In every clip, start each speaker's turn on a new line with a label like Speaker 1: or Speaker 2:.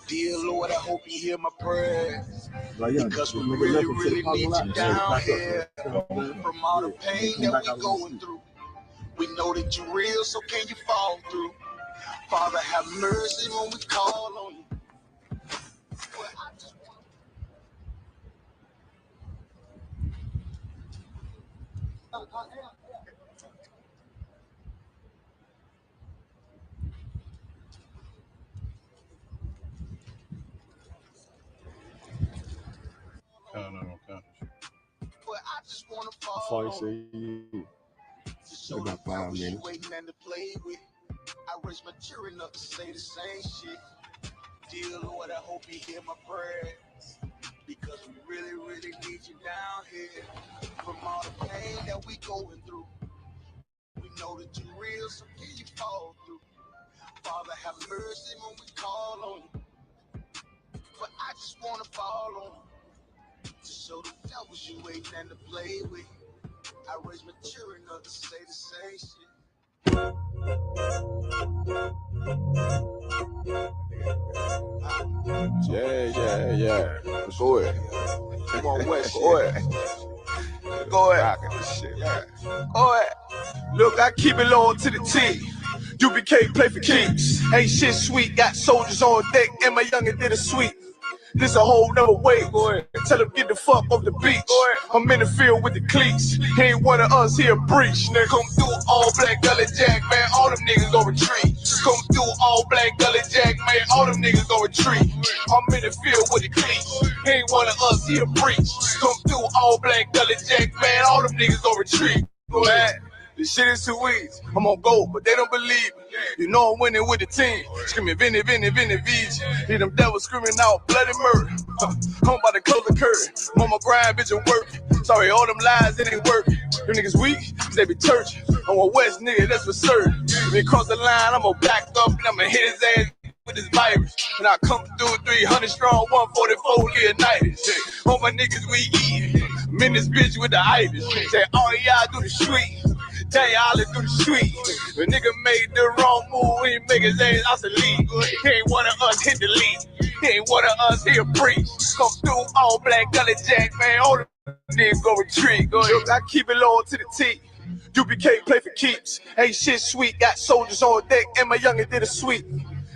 Speaker 1: Dear Lord, I hope you hear my prayers, because we really, really need you down here. From all the pain that we going through, we know that you're real, so can you fall through? Father, have mercy when we call on you. I just want to fall on you. About 5 minutes. Waiting and to play with. I raise my children up to say the same shit. Dear Lord, I hope you hear my prayers, because we really, really need you down here. From all the pain that we going through, we know that you're real, so can you fall through? Father, have mercy when we call on you. But I just want to fall on you, to show the devils you ain't nothing to play with. I raise my children up to say the same shit.
Speaker 2: Yeah. Go ahead. Come on, West. Go ahead. Go ahead. Go ahead. Look, I keep it low to the T. UBK play for keeps. Ain't shit sweet. Got soldiers on deck, and my youngin' did a sweep. This a whole nother way. Go ahead. Tell him get the fuck off the beach. I'm in the field with the cleats. He ain't one of us, he a breach. Nigga, come through all black gully jack, man. All them niggas gon' retreat. Come through all black gully jack, man. All them niggas gon' retreat. I'm in the field with the cleats. He ain't one of us, he a breach. Come through all black gully jack, man. All them niggas gon' retreat. Go ahead. This shit is too easy. I'm on go, but they don't believe me. You know I'm winning with the team. Screaming, Vinny, VJ. Hear them devils screaming out bloody murder. I'm about to close the curtain. Mama grind, bitch, and working. Sorry, all them lies, it ain't working. Them niggas weak, they be churching. I'm a West nigga, that's for certain. If he cross the line, I'm gonna back up and I'm gonna hit his ass with this virus. And I come through 300 strong, 144 Leonidas. All my niggas, we eatin'. I'm in this bitch with the itis. Say, all y'all do the street. Tell y'all to do the street. The nigga made the wrong move, he make his ass out the league. He ain't one of us, hit the league. He ain't one of us, he a breach. Come through all black gully jack, man. All the niggas go retreat. Go ahead. I keep it low to the T. UBK play for keeps. Ain't shit sweet. Got soldiers on deck, and my youngin' did a sweep.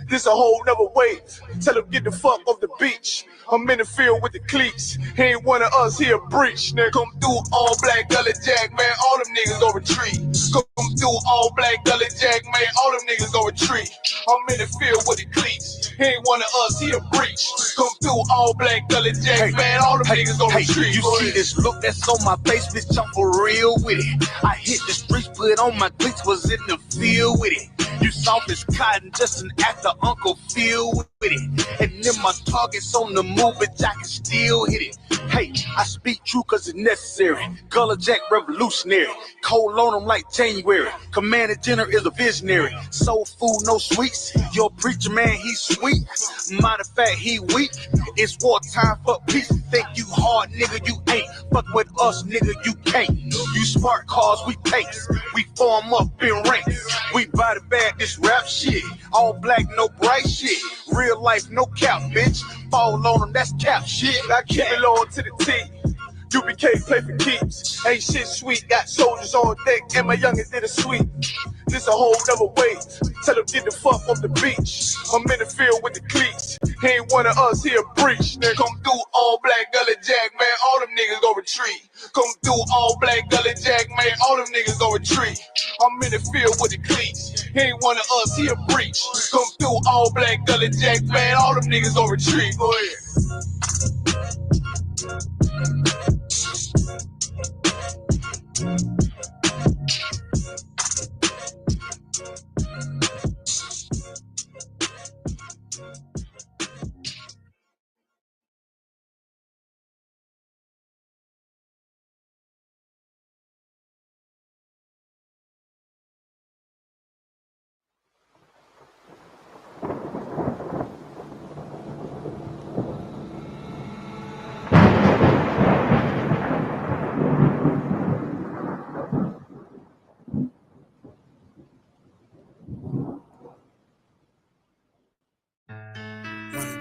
Speaker 2: This a whole nother wave. Tell him get the fuck off the beach. I'm in the field with the cleats. He ain't one of us, he a breach. Nigga, come through all black gully jack, man. All them niggas gon' retreat. Come through all black gully jack, man. All them niggas gon' retreat. I'm in the field with the cleats. He ain't one of us, he a breach. Come through all black gully jack, man. All them niggas gon' retreat.
Speaker 1: You see this look that's on my face, bitch, I'm for real with it. I hit the streets, put on my cleats, was in the field with it. You soft as cotton, just an actor, Uncle Phil with it. And then my target's on the move, but I can still hit it. Hey, I speak true cause it's necessary. Gullah Jack revolutionary. Cold on them like January. Commander General is a visionary. Soul food, no sweets. Your preacher man, he's sweet. Matter of fact, he weak. It's wartime for peace. Think you hard, nigga, you ain't. Fuck with us, nigga, you can't. You smart cars, we pace. We form up in ranks. We body bag this rap shit. All black, no bright shit. Real life, no cap, bitch. Fall on them, that's cap shit. I keep it low to the T. UBK play for keeps. Ain't shit sweet. Got soldiers on deck, and my youngins did a sweep. This a whole nother way. Tell them get the fuck off the beach. I'm in the field with the cleats. He ain't one of us, he a breach. Nigga, come through all black gully jack, man. All them niggas gon' retreat. Come through all black gully jack, man. All them niggas gon' retreat. I'm in the field with the cleats. He ain't one of us, he a breach. Come through all black gully jack, man. All them niggas gon' retreat. Go ahead.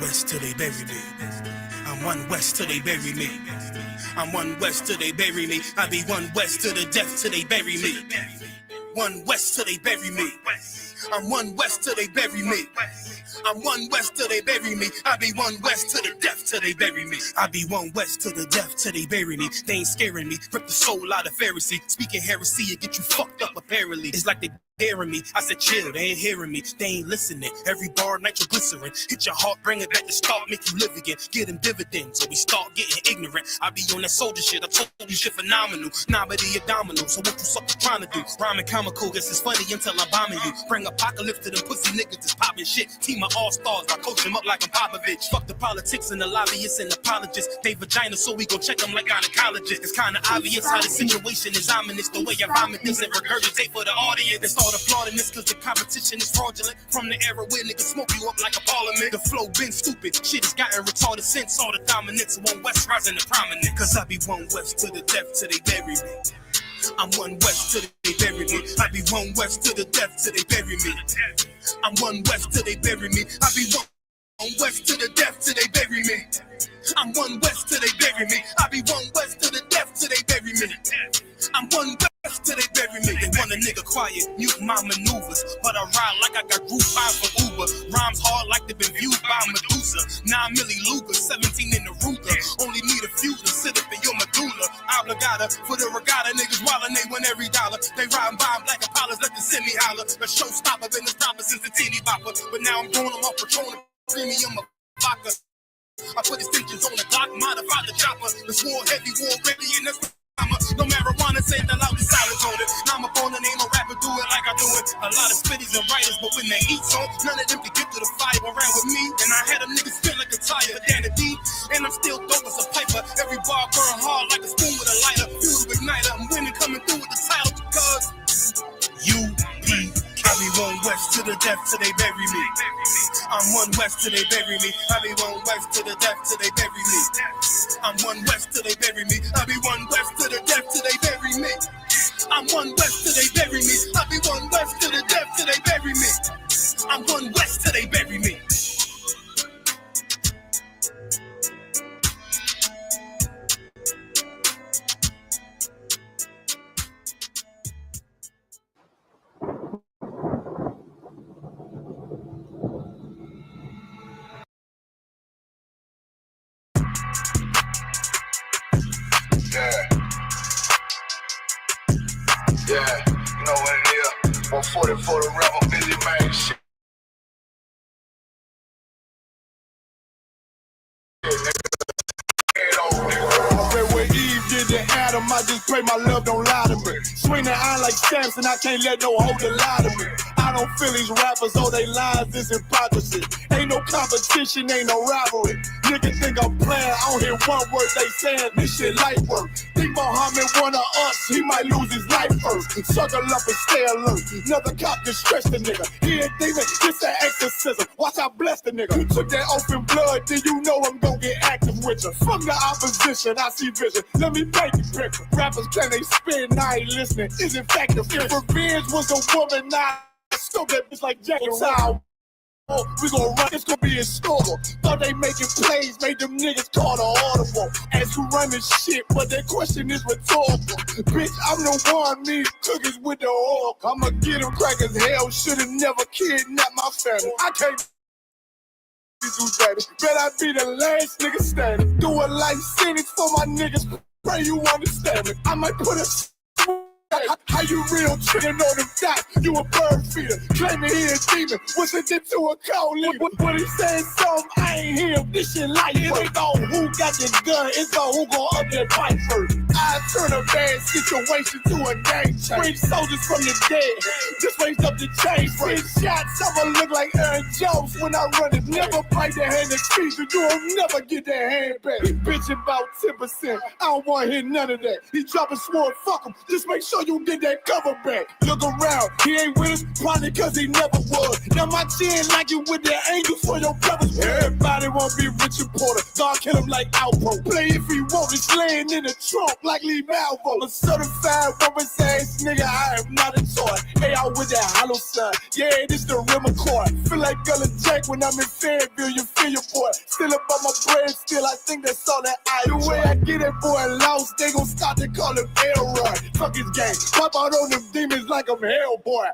Speaker 1: west till they bury me. I'm one west till they bury me. I'm one west till they bury me. I be one west to the death till they bury me. One west till they bury me. I'm one west till they bury me. I'm one west till they bury me. I be one west to the death till they bury me. I be one west to the death till they bury me. They ain't scaring me. Rip the soul out of Pharisee. Speaking heresy and get you fucked up apparently. It's like they daring me. I said chill, they ain't hearing me. They ain't listening. Every bar nitroglycerin. Hit your heart, bring it back to start, make you live again. Get them dividends, so we start getting ignorant. I be on that soldier shit. I told you shit phenomenal. Nominee abdominal. So what you suckers trying to do? Rhyming comical, guess it's funny until I'm bombing you. Bring apocalypse to them pussy niggas that's popping shit. Team of all-stars, I coach them up like I'm Popovich. Fuck the politics and the lobbyists and apologists. They vagina, so we gon' check them like gynecologists. It's kinda obvious how the situation is ominous. The way I vomit this and regurgitate for the audience. They start applauding this cause the competition is fraudulent. From the era where niggas smoke you up like a parliament. The flow been stupid, shit has gotten retarded since all the dominance. One west rising to prominence. Cause I be one west to the death till they bury me. I'm one west till they bury me. I be one west to the death till they bury me. I'm one west till they bury me. I be one west to the death till they bury me. I'm one west till they bury me. I be one west to the death till they bury me. I'm one west till they bury me. They want a nigga quiet, mute my maneuvers, but I ride like I got group 5 for Uber. Rhymes hard like they've been viewed by Medusa. 9 milli Luger, 17 in the Ruger. Only need a few to sit up in your medulla. Obligata for the regatta, niggas wildin', they win every dollar. They riding by black Apollos, let the semi holler. A showstopper, been the stopper since the teeny bopper. But now I'm going off Patron, premium of vodka. I put extensions on the Glock, modify the chopper. The swore heavy, war ready, and that's no marijuana, say the loudest silence on it. Now I'm up on the name of rapper, do it like I do it. A lot of spitties and writers, but when they eat song, none of them can get to the fire around with me. And I had them niggas spin like a tire, Dan the D. And I'm still dope as a piper. Every bar burn hard like a spoon with a lighter. Fuel to igniter, I'm winning, coming through with the title because UP. I be one west to the death till they bury me. I'm one west till they bury me. I be one west to the death till they bury me. I'm one west till they bury me. I be one west to the death till they bury me. I'm one west till they bury me. I be one west to the death till they bury me. I'm one west till they bury me.
Speaker 2: Yeah, you know what it is. 140 for the rebel, busy man shit.
Speaker 3: When Eve did to Adam, I just pray my love don't lie to me. Swing the iron like Samson, I can't let no holder lie to me. I don't feel these rappers, all they lies is hypocrisy. Ain't no competition, ain't no rivalry. Niggas think I'm playing, I don't hear one word they saying, this shit light work. Think Muhammad one of us, he might lose his life first. Suckle up and stay alert. Another cop just stretch the nigga. He ain't demon, it's an exorcism. Watch I bless the nigga. You took that open blood, then you know I'm gonna get active with you. Fuck the opposition, I see vision. Let me paint the picture. Rappers can they spin, I ain't listening. Is in fact if revenge was a woman, now I stole that bitch like Jack and Sal. We gon' run, it's gon' be in store. Thought they making plays, made them niggas call the audible. Ask who run this shit, but that question is rhetorical. Bitch, I'm the one, me cookies with the oil. I'ma get them crack as hell, should've never kidnapped my family. I can't do that. Bet I be the last nigga standing. Do a life sentence for my niggas, pray you understand me. I might put a how you real trickin' on them dots? You a bird feeder, claiming he a demon. What's it did to a cold leader? When he said something, I ain't hear him. This shit like it ain't on who got the gun, it's on who gon' up that pipe first. I turn a bad situation to a game change. Bring soldiers from the dead, just raised up the chain. 6 shots, I'ma look like Aaron Jones when I run it. Never bite the hand that feeds you, you'll never get that hand back. He bitch about 10%, I don't wanna hear none of that. He dropping sword, fuck him, just make sure you get that cover back. Look around, he ain't with us, probably cause he never was. Now my chin like you with the angels for your brothers. Everybody won't be Richard Porter. God kill him like Alpo. Play if he want, it's laying in the trunk like Lee Malvo. A certified woman's ass nigga, I am not a toy. Hey, out with that hollow sign. Yeah, this the real McCoy. Feel like Gullah Jack when I'm in Fayetteville, you feel your boy. Still up on my bread, still I think that's all that I do. The way I get that boy lost, they gon' start to call him Elroy. Fuck his game, pop out on them demons like I'm Hellboy.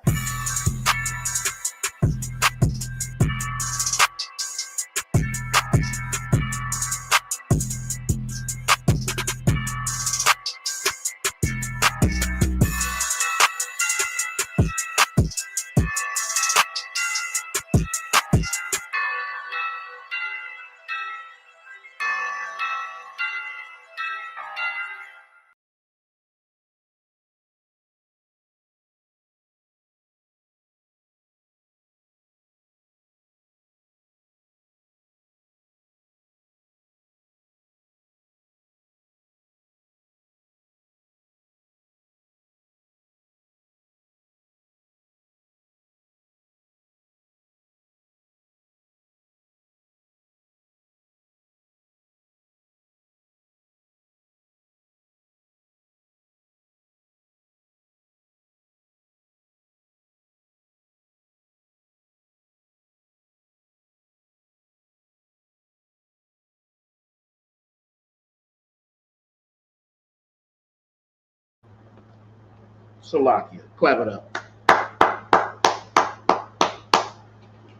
Speaker 4: Salakia. Clap it up.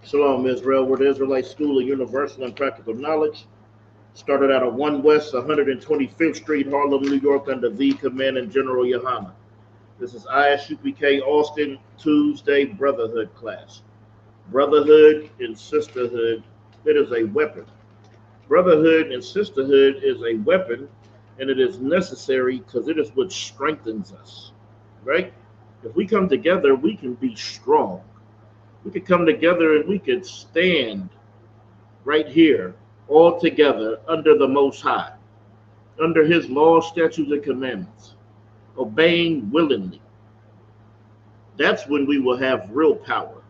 Speaker 4: Shalom, Israel. We're the Israelite School of Universal and Practical Knowledge. Started out at 1 West 125th Street, Harlem, New York, under the command and General Yohana. This is Isupk Austin Tuesday Brotherhood class. Brotherhood and sisterhood, it is a weapon. Brotherhood and sisterhood is a weapon, and it is necessary because it is what strengthens us, right? If we come together, we can be strong. We could come together and we could stand right here all together under the Most High, under his laws, statutes, and commandments, obeying willingly. That's when we will have real power,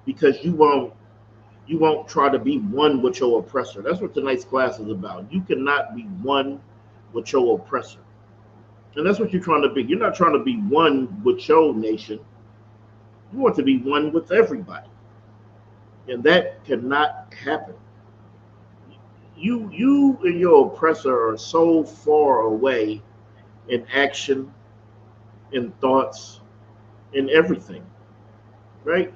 Speaker 4: because you won't try to be one with your oppressor. That's what tonight's class is about. You cannot be one with your oppressor. And that's what you're trying to be. You're not trying to be one with your nation. You want to be one with everybody. And that cannot happen. You and your oppressor are so far away in action, in thoughts, in everything, right?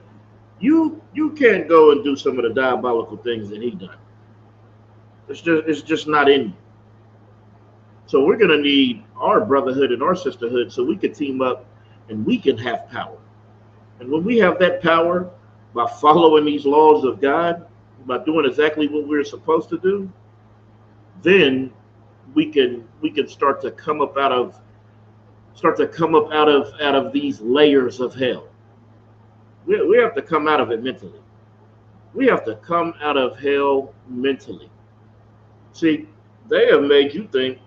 Speaker 4: You can't go and do some of the diabolical things that he done. It's just not in you. So we're gonna need our brotherhood and our sisterhood so we can team up and we can have power. And when we have that power, by following these laws of God, by doing exactly what we're supposed to do, then we can start to come up out of these layers of hell. We have to come out of it mentally. We have to come out of hell mentally. See, they have made you think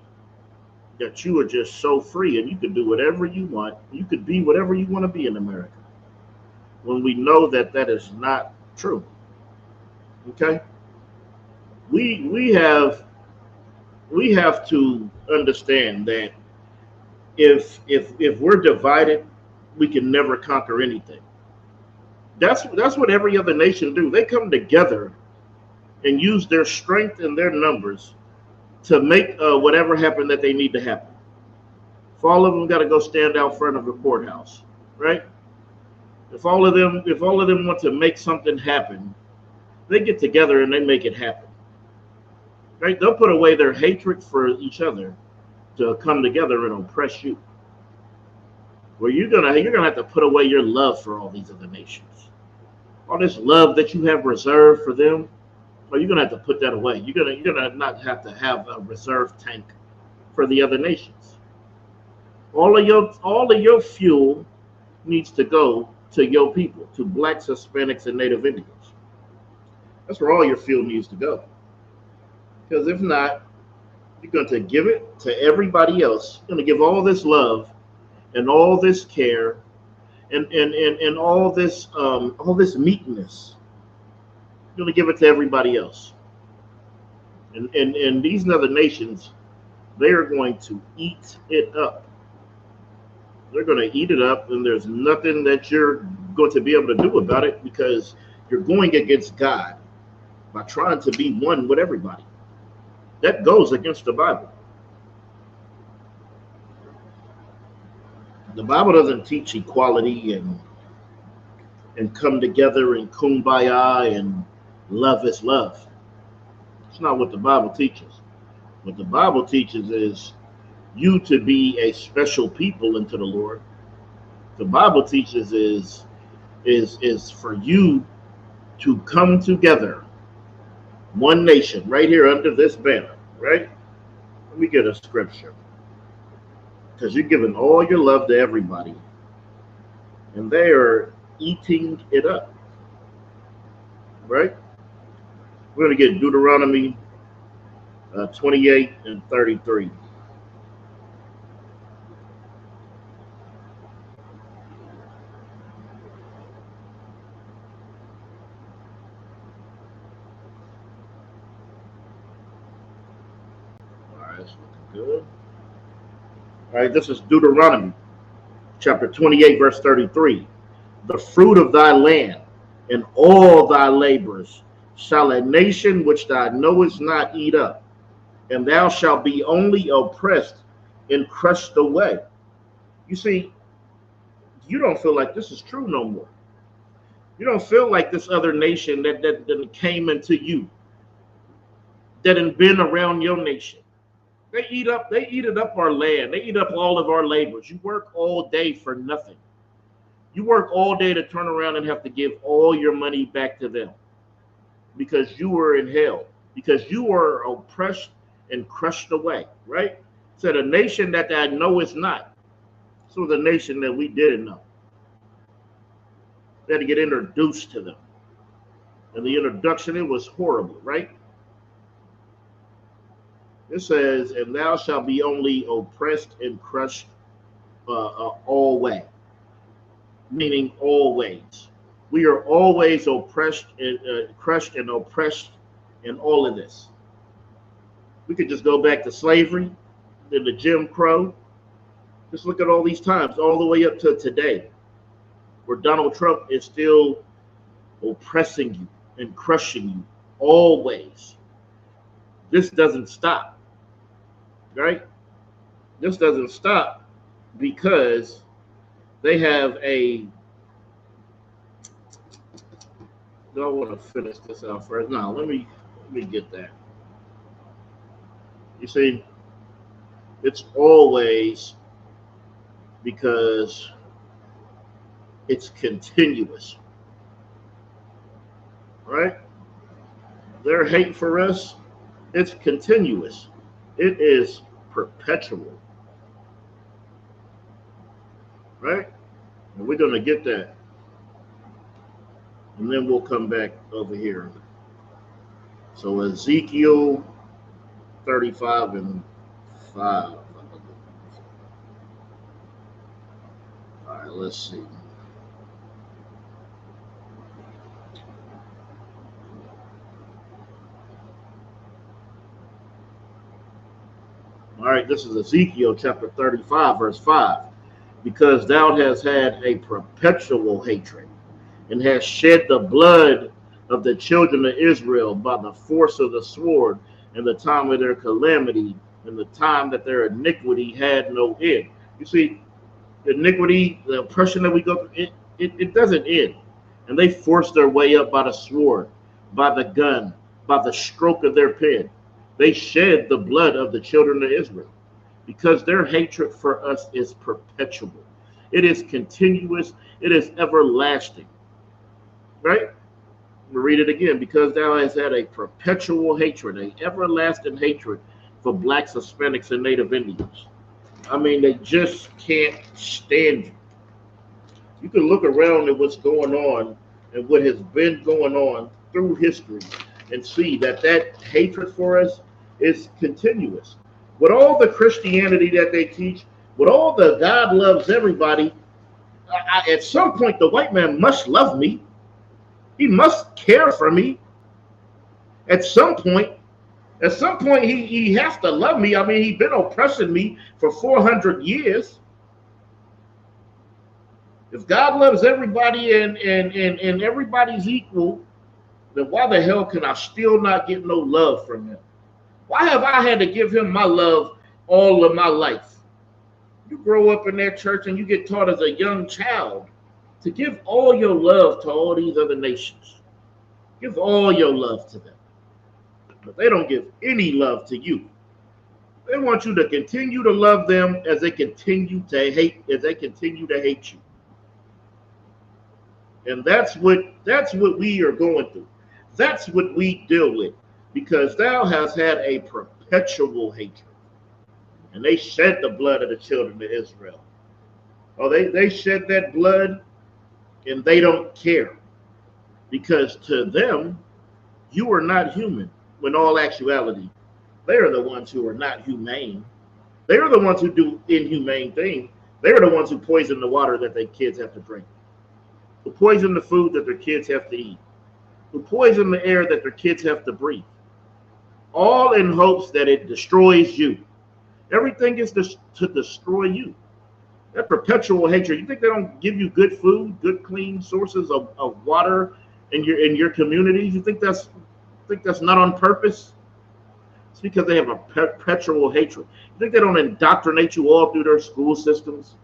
Speaker 4: that you are just so free and you can do whatever you want. You could be whatever you want to be in America, when we know that that is not true. Okay? We have to understand that if we're divided, we can never conquer anything. That's what every other nation do. They come together and use their strength and their numbers to make whatever happen that they need to happen. If all of them got to go stand out front of the courthouse, right? If all of them want to make something happen, they get together and they make it happen. Right? They'll put away their hatred for each other to come together and oppress you. Where you're gonna have to put away your love for all these other nations. All this love that you have reserved for them, you're gonna have to put that away. You're gonna not have to have a reserve tank for the other nations. All of your fuel needs to go to your people, to blacks, Hispanics, and Native Indians. That's where all your fuel needs to go. Because if not, you're going to give it to everybody else. You're going to give all this love, and all this care and all this meekness. You're going to give it to everybody else. And these other nations, they are going to eat it up. They're going to eat it up, and there's nothing that you're going to be able to do about it, because you're going against God by trying to be one with everybody. That goes against the Bible. The Bible doesn't teach equality and come together and kumbaya and love is love. It's not what the Bible teaches. What the Bible teaches is you to be a special people unto the Lord. The Bible teaches is for you to come together, one nation, right here under this banner, right? Let me get a scripture. Because you're giving all your love to everybody, and they are eating it up, right? We're going to get Deuteronomy 28 and 33. All right, that's looking good. All right, this is Deuteronomy chapter 28, verse 33. The fruit of thy land and all thy labors shall a nation which thou knowest not eat up, and thou shalt be only oppressed and crushed away. You see, you don't feel like this is true no more. You don't feel like this other nation that came into you, that had been around your nation. They eat it up our land. They eat up all of our labors. You work all day for nothing. You work all day to turn around and have to give all your money back to them because you were in hell, because you were oppressed and crushed away, right? So the nation that I know is not. So the nation that we didn't know. We had to get introduced to them. And the introduction, it was horrible, right? It says, and thou shalt be only oppressed and crushed always. Meaning always. We are always oppressed and crushed and oppressed in all of this. We could just go back to slavery, then the Jim Crow. Just look at all these times, all the way up to today, where Donald Trump is still oppressing you and crushing you always. This doesn't stop. Right? This doesn't stop because they have a. Do I want to finish this out first? No, let me get that. You see, it's always because it's continuous. Right? Their hate for us, it's continuous. It is perpetual, right? And we're going to get that. And then we'll come back over here. So Ezekiel 35 and 5. All right, let's see. All right, this is Ezekiel chapter 35, verse 5. Because thou hast had a perpetual hatred, and hast shed the blood of the children of Israel by the force of the sword, in the time of their calamity, in the time that their iniquity had no end. You see, the iniquity, the oppression that we go through, it doesn't end. And they force their way up by the sword, by the gun, by the stroke of their pen. They shed the blood of the children of Israel because their hatred for us is perpetual. It is continuous. It is everlasting. Right? We'll read it again. Because thou hast had a perpetual hatred, an everlasting hatred for blacks, Hispanics, and Native Indians. I mean, they just can't stand you. You can look around at what's going on and what has been going on through history and see that hatred for us is continuous. With all the Christianity that they teach, with all the God loves everybody, at some point the white man must love me. He must care for me. At some point he has to love me. I mean, he's been oppressing me for 400 years. If God loves everybody and everybody's equal, then why the hell can I still not get no love from him? Why have I had to give him my love all of my life? You grow up in that church and you get taught as a young child to give all your love to all these other nations. Give all your love to them. But they don't give any love to you. They want you to continue to love them as they continue to hate you. And that's what we are going through. That's what we deal with, because thou hast had a perpetual hatred. And they shed the blood of the children of Israel. Oh, they shed that blood and they don't care. Because to them, you are not human. When all actuality, they are the ones who are not humane. They are the ones who do inhumane things. They are the ones who poison the water that their kids have to drink, who poison the food that their kids have to eat, who poison the air that their kids have to breathe, all in hopes that it destroys you. Everything is to destroy you. That perpetual hatred. You think they don't give you good food, good clean sources of water in your communities? You think that's not on purpose? It's because they have a perpetual hatred. You think they don't indoctrinate you all through their school systems?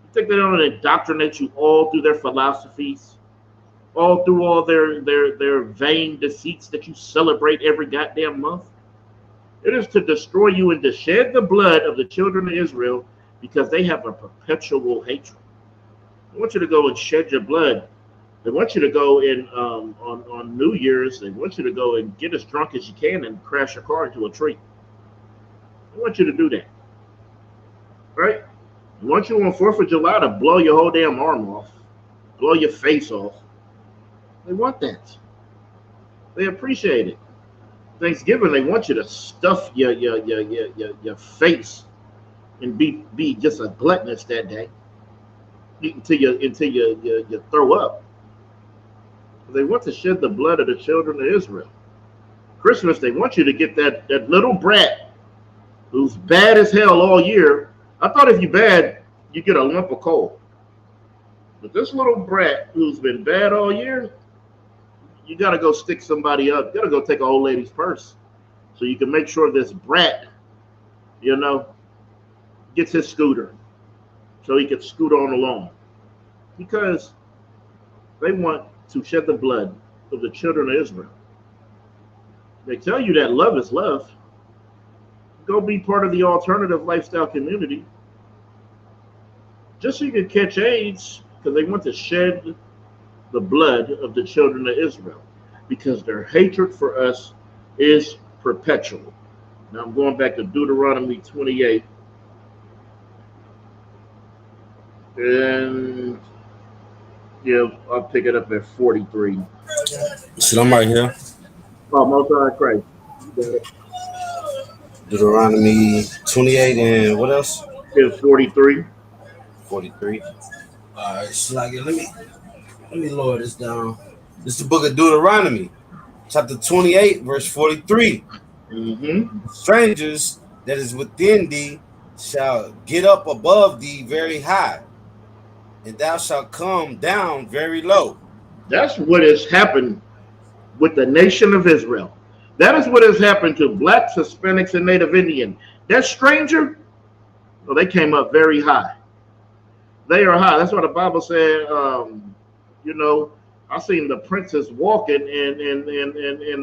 Speaker 4: You think they don't indoctrinate you all through their philosophies, all through all their vain deceits that you celebrate every goddamn month? It is to destroy you and to shed the blood of the children of Israel, because they have a perpetual hatred. They want you to go and shed your blood. They want you to go in on New Year's. They want you to go and get as drunk as you can and crash your car into a tree. They want you to do that, right? They want you on 4th of July to blow your whole damn arm off, blow your face off. They want that. They appreciate it. Thanksgiving, they want you to stuff your face and be just a gluttonous that day until you throw up. They want to shed the blood of the children of Israel. Christmas, they want you to get that little brat who's bad as hell all year. I thought if you're bad, you get a lump of coal. But this little brat who's been bad all year, you got to go stick somebody up. You got to go take an old lady's purse so you can make sure this brat, gets his scooter so he can scoot on along. Because they want to shed the blood of the children of Israel. They tell you that love is love. Go be part of the alternative lifestyle community just so you can catch AIDS, because they want to shed the blood of the children of Israel, because their hatred for us is perpetual. Now I'm going back to Deuteronomy 28. And yeah, I'll pick it up at 43.
Speaker 5: Shit, I'm right here.
Speaker 4: Oh, Most High Christ. You got it.
Speaker 5: Deuteronomy 28 and what else?
Speaker 4: It's 43.
Speaker 5: 43. All right, Sluggy, let me lower this down. This is the book of Deuteronomy, chapter 28, verse 43.
Speaker 4: Mm-hmm.
Speaker 5: Strangers that is within thee shall get up above thee very high, and thou shalt come down very low.
Speaker 4: That's what has happened with the nation of Israel. That is what has happened to blacks, Hispanics, and Native Indian. That stranger, well, they came up very high. They are high. That's what the Bible said. I seen the princess walking and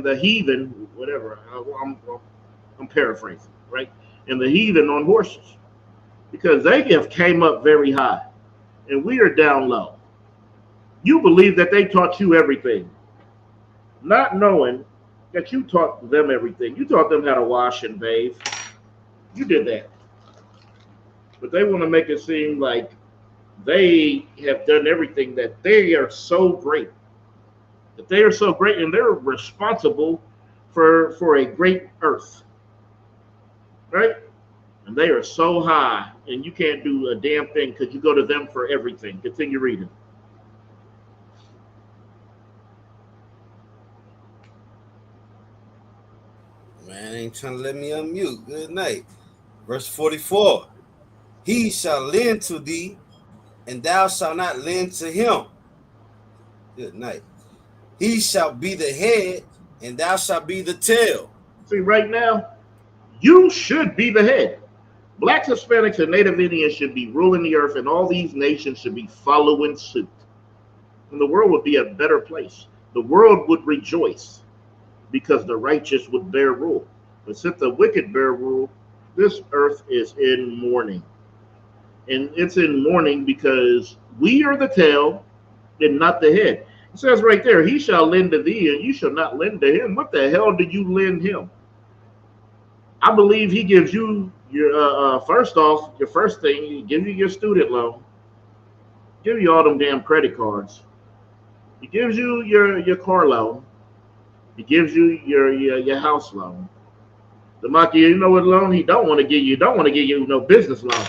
Speaker 4: the heathen, whatever. I'm paraphrasing, right? And the heathen on horses, because they have came up very high, and we are down low. You believe that they taught you everything, not knowing that you taught them everything. You taught them how to wash and bathe. You did that. But they want to make it seem like they have done everything, that they are so great. That they are so great, and they're responsible for a great earth. Right? And they are so high, and you can't do a damn thing because you go to them for everything. Continue reading.
Speaker 5: Man, ain't trying to let me unmute. Good night. Verse 44. He shall lend to thee, and thou shalt not lend to him. Good night. He shall be the head, and thou shalt be the tail.
Speaker 4: See, right now, you should be the head. Blacks, Hispanics, and Native Indians should be ruling the earth, and all these nations should be following suit. And the world would be a better place. The world would rejoice because the righteous would bear rule. But since the wicked bear rule, this earth is in mourning. And it's in mourning because we are the tail and not the head. It says right there, he shall lend to thee, and you shall not lend to him. What the hell do you lend him? I believe he gives you your first off, your first thing, he gives you your student loan, give you all them damn credit cards. He gives you your car loan. He gives you your house loan. The Maki, you know what loan he don't want to give you? Don't want to give you no business loan.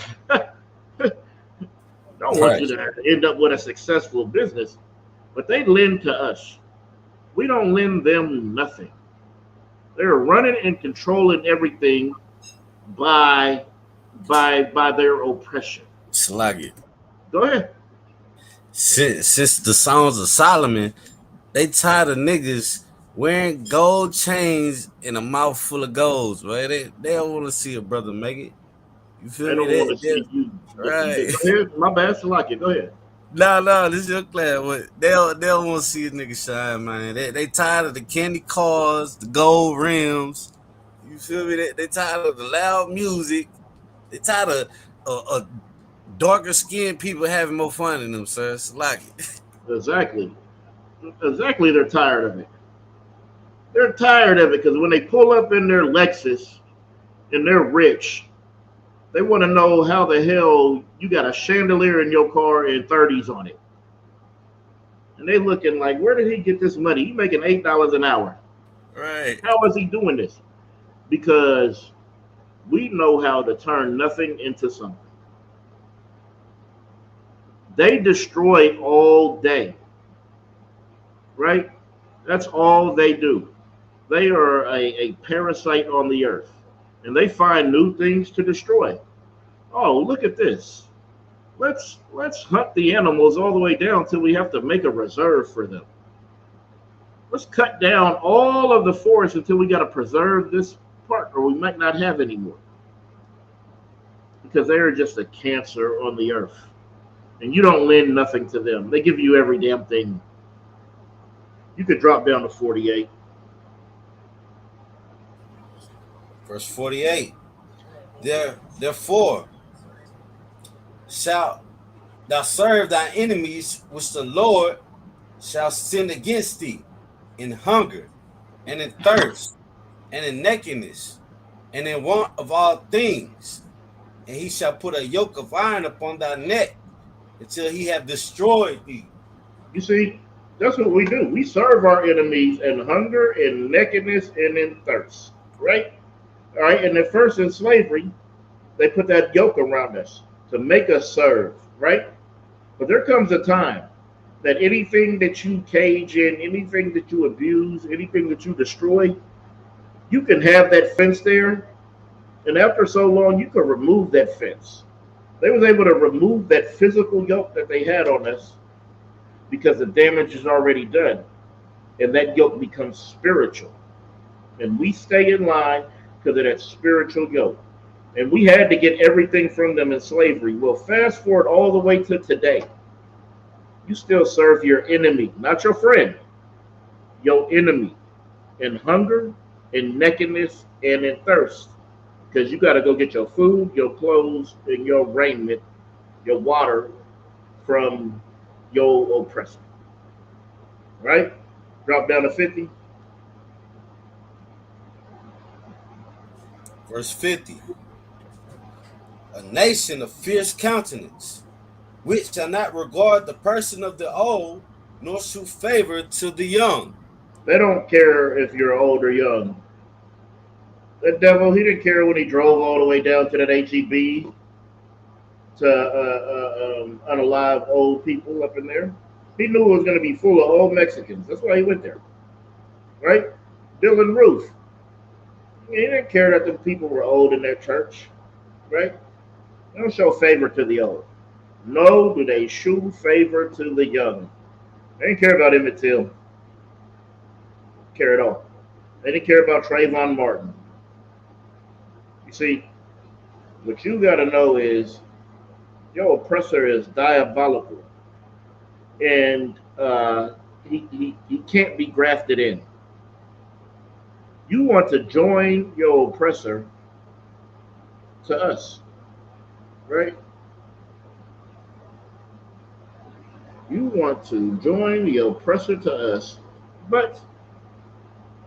Speaker 4: Don't want you to end up with a successful business. But they lend to us. We don't lend them nothing. They're running and controlling everything by their oppression.
Speaker 5: Slug it.
Speaker 4: Go ahead.
Speaker 5: Since the Songs of Solomon, they tired of niggas wearing gold chains and a mouth full of golds, right? They don't want to see a brother make it. You feel
Speaker 4: They
Speaker 5: me?
Speaker 4: don't want to see you.
Speaker 5: Right.
Speaker 4: Go ahead. My bad, Salaki. Go ahead.
Speaker 5: No, this is your class. But they don't want to see a nigga shine, man. They tired of the candy cars, the gold rims. You feel me? They tired of the loud music. They tired of darker skinned people having more fun than them, sir. It's like it.
Speaker 4: Exactly. They're tired of it. They're tired of it because when they pull up in their Lexus and they're rich, they want to know how the hell you got a chandelier in your car and 30s on it. And they looking like, where did he get this money? He making $8 an hour.
Speaker 5: Right.
Speaker 4: How is he doing this? Because we know how to turn nothing into something. They destroy all day. Right? That's all they do. They are a parasite on the earth. And they find new things to destroy. Oh, look at this. Let's hunt the animals all the way down till we have to make a reserve for them. Let's cut down all of the forest until we got to preserve this part, or we might not have any more. Because they're just a cancer on the earth. And you don't lend nothing to them. They give you every damn thing. You could drop down to 48.
Speaker 5: Verse 48. Therefore shalt thou serve thy enemies, which the Lord shall send against thee, in hunger, and in thirst, and in nakedness, and in want of all things. And he shall put a yoke of iron upon thy neck, until he have destroyed thee.
Speaker 4: You see, that's what we do. We serve our enemies in hunger, in nakedness, and in thirst. Right? All right. And at first in slavery, they put that yoke around us to make us serve. Right? But there comes a time that anything that you cage in, anything that you abuse, anything that you destroy, you can have that fence there. And after so long, you can remove that fence. They was able to remove that physical yoke that they had on us because the damage is already done. And that yoke becomes spiritual. And we stay in line because of that spiritual yoke. And we had to get everything from them in slavery. Well, fast forward all the way to today. You still serve your enemy, not your friend, your enemy, in hunger, in nakedness, and in thirst. Because you got to go get your food, your clothes, and your raiment, your water from your oppressor. Right? Drop down to 50.
Speaker 5: Verse 50. A nation of fierce countenance, which shall not regard the person of the old, nor shew favor to the young.
Speaker 4: They don't care if you're old or young. That devil, he didn't care when he drove all the way down to that HEB to unalive old people up in there. He knew it was going to be full of old Mexicans. That's why he went there, right? Dylan Roof. He didn't care that the people were old in their church, right? They don't show favor to the old. No, do they show favor to the young. They didn't care about Emmett Till. Care at all. They didn't care about Trayvon Martin. You see, what you got to know is your oppressor is diabolical, and he can't be grafted in. You want to join your oppressor to us, right? You want to join the oppressor to us, but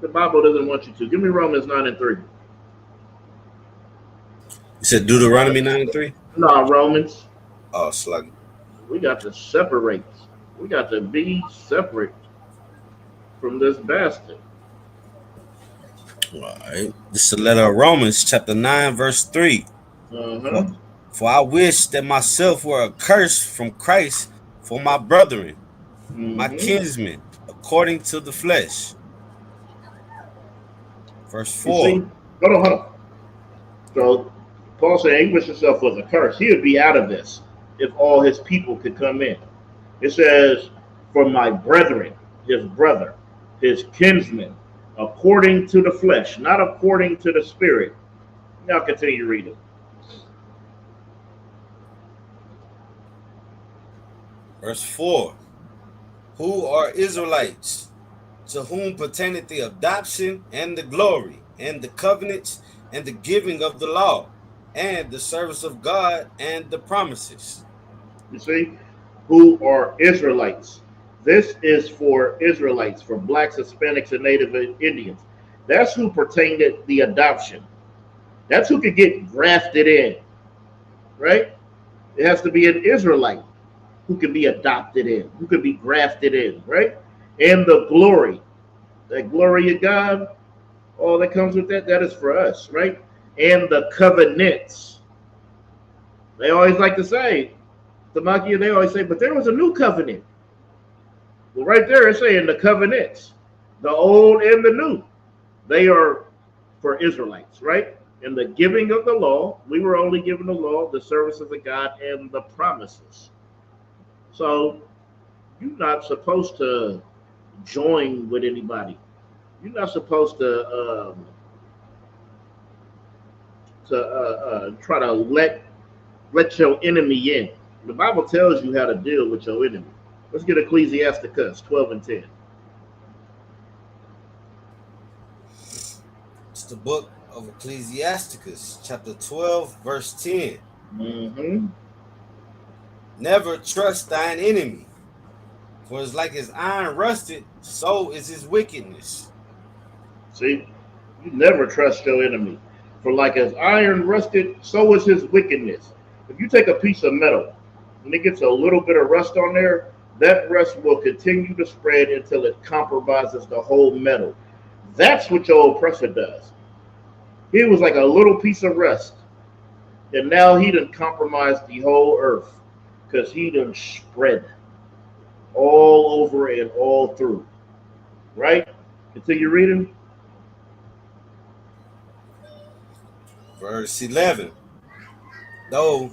Speaker 4: the Bible doesn't want you to. Give me Romans 9:3.
Speaker 5: You said Deuteronomy 9:3?
Speaker 4: No, Romans.
Speaker 5: Oh, slug.
Speaker 4: We got to separate. We got to be separate from this bastard.
Speaker 5: All right. This is the letter of Romans, chapter 9, verse 3.
Speaker 4: Uh-huh.
Speaker 5: For I wish that myself were accursed from Christ for my brethren, my kinsmen, according to the flesh. Verse 4.
Speaker 4: See, hold on. So Paul said he wished himself was accursed. He would be out of this if all his people could come in. It says, for my brethren, his brother, his kinsmen, according to the flesh, not according to the spirit. Now continue reading.
Speaker 5: Verse 4. Who are Israelites, to whom pertaineth the adoption and the glory and the covenants and the giving of the law and the service of God and the promises.
Speaker 4: You see, who are Israelites. This is for Israelites, for blacks, Hispanics, and Native Indians. That's who pertained to the adoption. That's who could get grafted in, right? It has to be an Israelite who can be adopted in, who can be grafted in, right? And the glory, that glory of God, all that comes with that, that is for us, right? And the covenants. They always like to say, Tamakia, they always say, but there was a new covenant. Well, right there it's saying the covenants, the old and the new. They are for Israelites, right? And the giving of the law, we were only given the law, the service of the God, and the promises. So you're not supposed to join with anybody. You're not supposed to try to let your enemy in. The Bible tells you how to deal with your enemy. Let's get Ecclesiasticus 12:10.
Speaker 5: It's the book of Ecclesiasticus, chapter 12, verse 10. Never trust thine enemy, for it's like his iron rusted, so is his wickedness.
Speaker 4: See, you never trust your enemy, for like as iron rusted, so is his wickedness. If you take a piece of metal and it gets a little bit of rust on there, that rust will continue to spread until it compromises the whole metal. That's what your oppressor does. He was like a little piece of rust, and now he done compromised the whole earth because he done spread all over and all through. Right? Continue reading.
Speaker 5: Verse 11. Though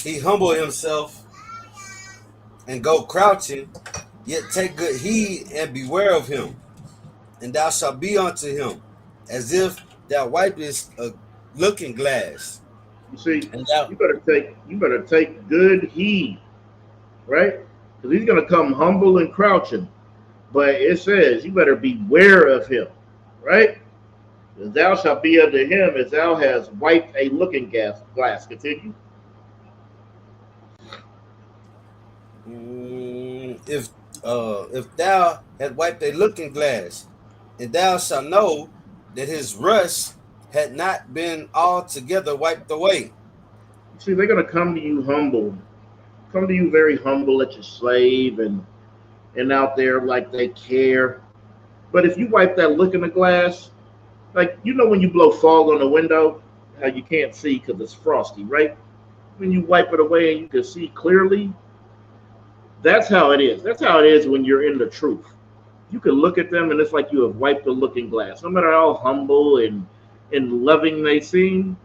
Speaker 5: he humble himself and go crouching, yet take good heed and beware of him. And thou shalt be unto him as if thou wipest a looking glass.
Speaker 4: You see, you better take good heed, right? Because he's gonna come humble and crouching. But it says you better beware of him, right? And thou shalt be unto him as thou hast wiped a looking glass. Continue.
Speaker 5: If thou had wiped a looking glass, and thou shalt know that his rust had not been altogether wiped away.
Speaker 4: See, they're gonna come to you humble, come to you very humble at your slave and out there like they care. But if you wipe that look in the glass, Like, you know when you blow fog on the window, how you can't see because it's frosty, right? When you wipe it away and you can see clearly, that's how it is. That's how it is when you're in the truth. You can look at them and it's like you have wiped the looking glass. No matter how humble and loving they seem,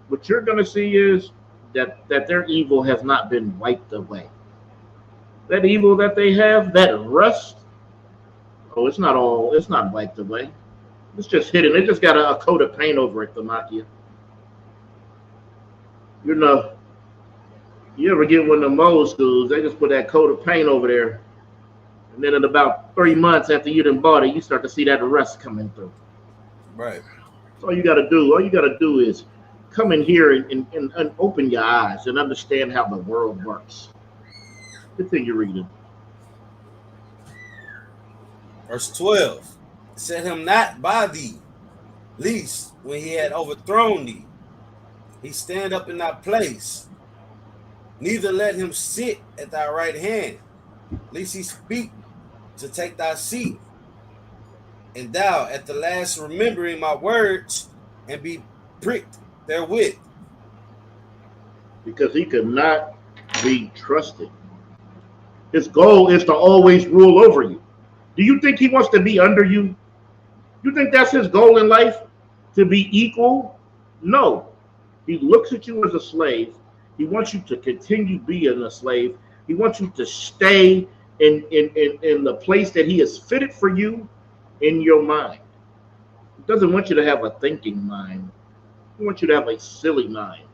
Speaker 4: what you're gonna see is that their evil has not been wiped away. That evil that they have, that rust, oh, it's not wiped away. It's just hidden. They just got a coat of paint over it, Tamakia. You know, you ever get one of them old schools, they just put that coat of paint over there. And then in about 3 months after you done bought it, you start to see that rust coming through.
Speaker 5: Right.
Speaker 4: So all you gotta do. All you gotta do is come in here and open your eyes and understand how the world works. Continue reading.
Speaker 5: Verse 12. Set him not by thee, least when he had overthrown thee, he stand up in thy place. Neither let him sit at thy right hand, lest he speak to take thy seat. And thou at the last remembering my words and be pricked therewith.
Speaker 4: Because he could not be trusted. His goal is to always rule over you. Do you think he wants to be under you? You think that's his goal in life? To be equal? No. He looks at you as a slave. He wants you to continue being a slave. He wants you to stay in the place that he has fitted for you in your mind. He doesn't want you to have a thinking mind. He wants you to have a silly mind.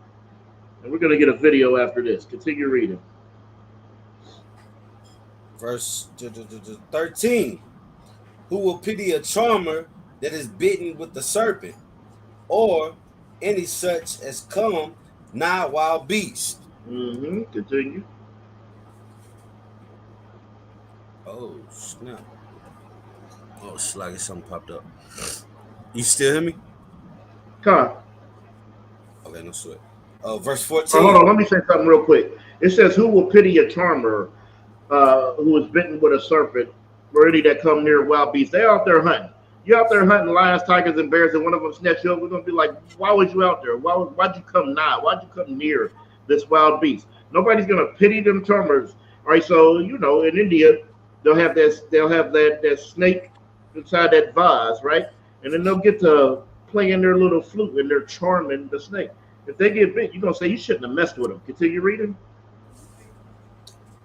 Speaker 4: And we're going to get a video after this. Continue reading.
Speaker 5: Verse 13. Who will pity a charmer that is bitten with the serpent, or any such as come nigh wild beast?
Speaker 4: Continue.
Speaker 5: Oh, snap. Oh, like something popped up. You still hear me?
Speaker 4: Come.
Speaker 5: Okay, no sweat. Verse 14.
Speaker 4: Hold on, let me say something real quick. It says, who will pity a charmer who is bitten with a serpent, or any that come near wild beasts? They're out there hunting. You're out there hunting lions, tigers, and bears, and one of them snatch you up. We're going to be like, why was you out there? Why'd you come nigh? Why'd you come near this wild beast? Nobody's going to pity them charmers. All right, so, you know, in India, they'll have that snake inside that vase, right? And then they'll get to playing their little flute and they're charming the snake. If they get bit, you're going to say you shouldn't have messed with them. Continue reading.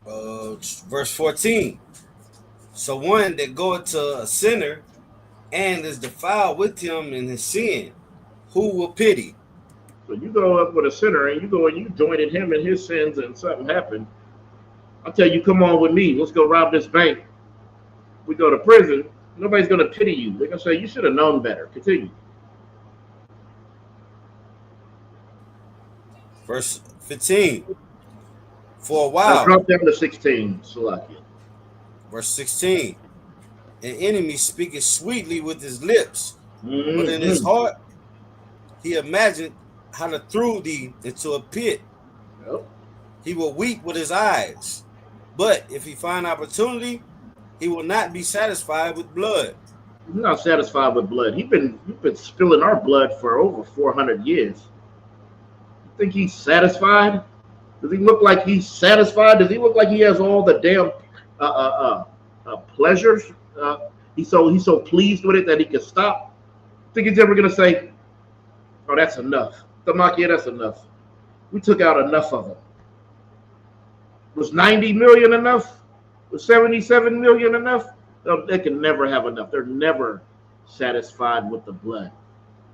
Speaker 5: Verse 14. So one that goeth to a sinner and is defiled with him in his sin, who will pity?
Speaker 4: So you go up with a sinner and you go and you joined him in his sins and something happened. I'll tell you, come on with me. Let's go rob this bank. We go to prison. Nobody's going to pity you. They're going to say, you should have known better. Continue.
Speaker 5: Verse 15. For a while.
Speaker 4: Drop down to 16, Salakia.
Speaker 5: Verse 16. An enemy speaketh sweetly with his lips, but in his heart he imagined how to throw thee into a pit.
Speaker 4: Yep.
Speaker 5: He will weep with his eyes, but if he find opportunity, he will not be satisfied with blood.
Speaker 4: He's not satisfied with blood. He's been spilling our blood for over 400 years. You think he's satisfied? Does he look like he's satisfied? Does he look like he has all the damn pleasures? He's so pleased with it that he can stop. Think he's ever gonna say, "Oh, that's enough." Tamakia, that's enough. We took out enough of them. Was 90 million enough? Was 77 million enough? No, they can never have enough. They're never satisfied with the blood.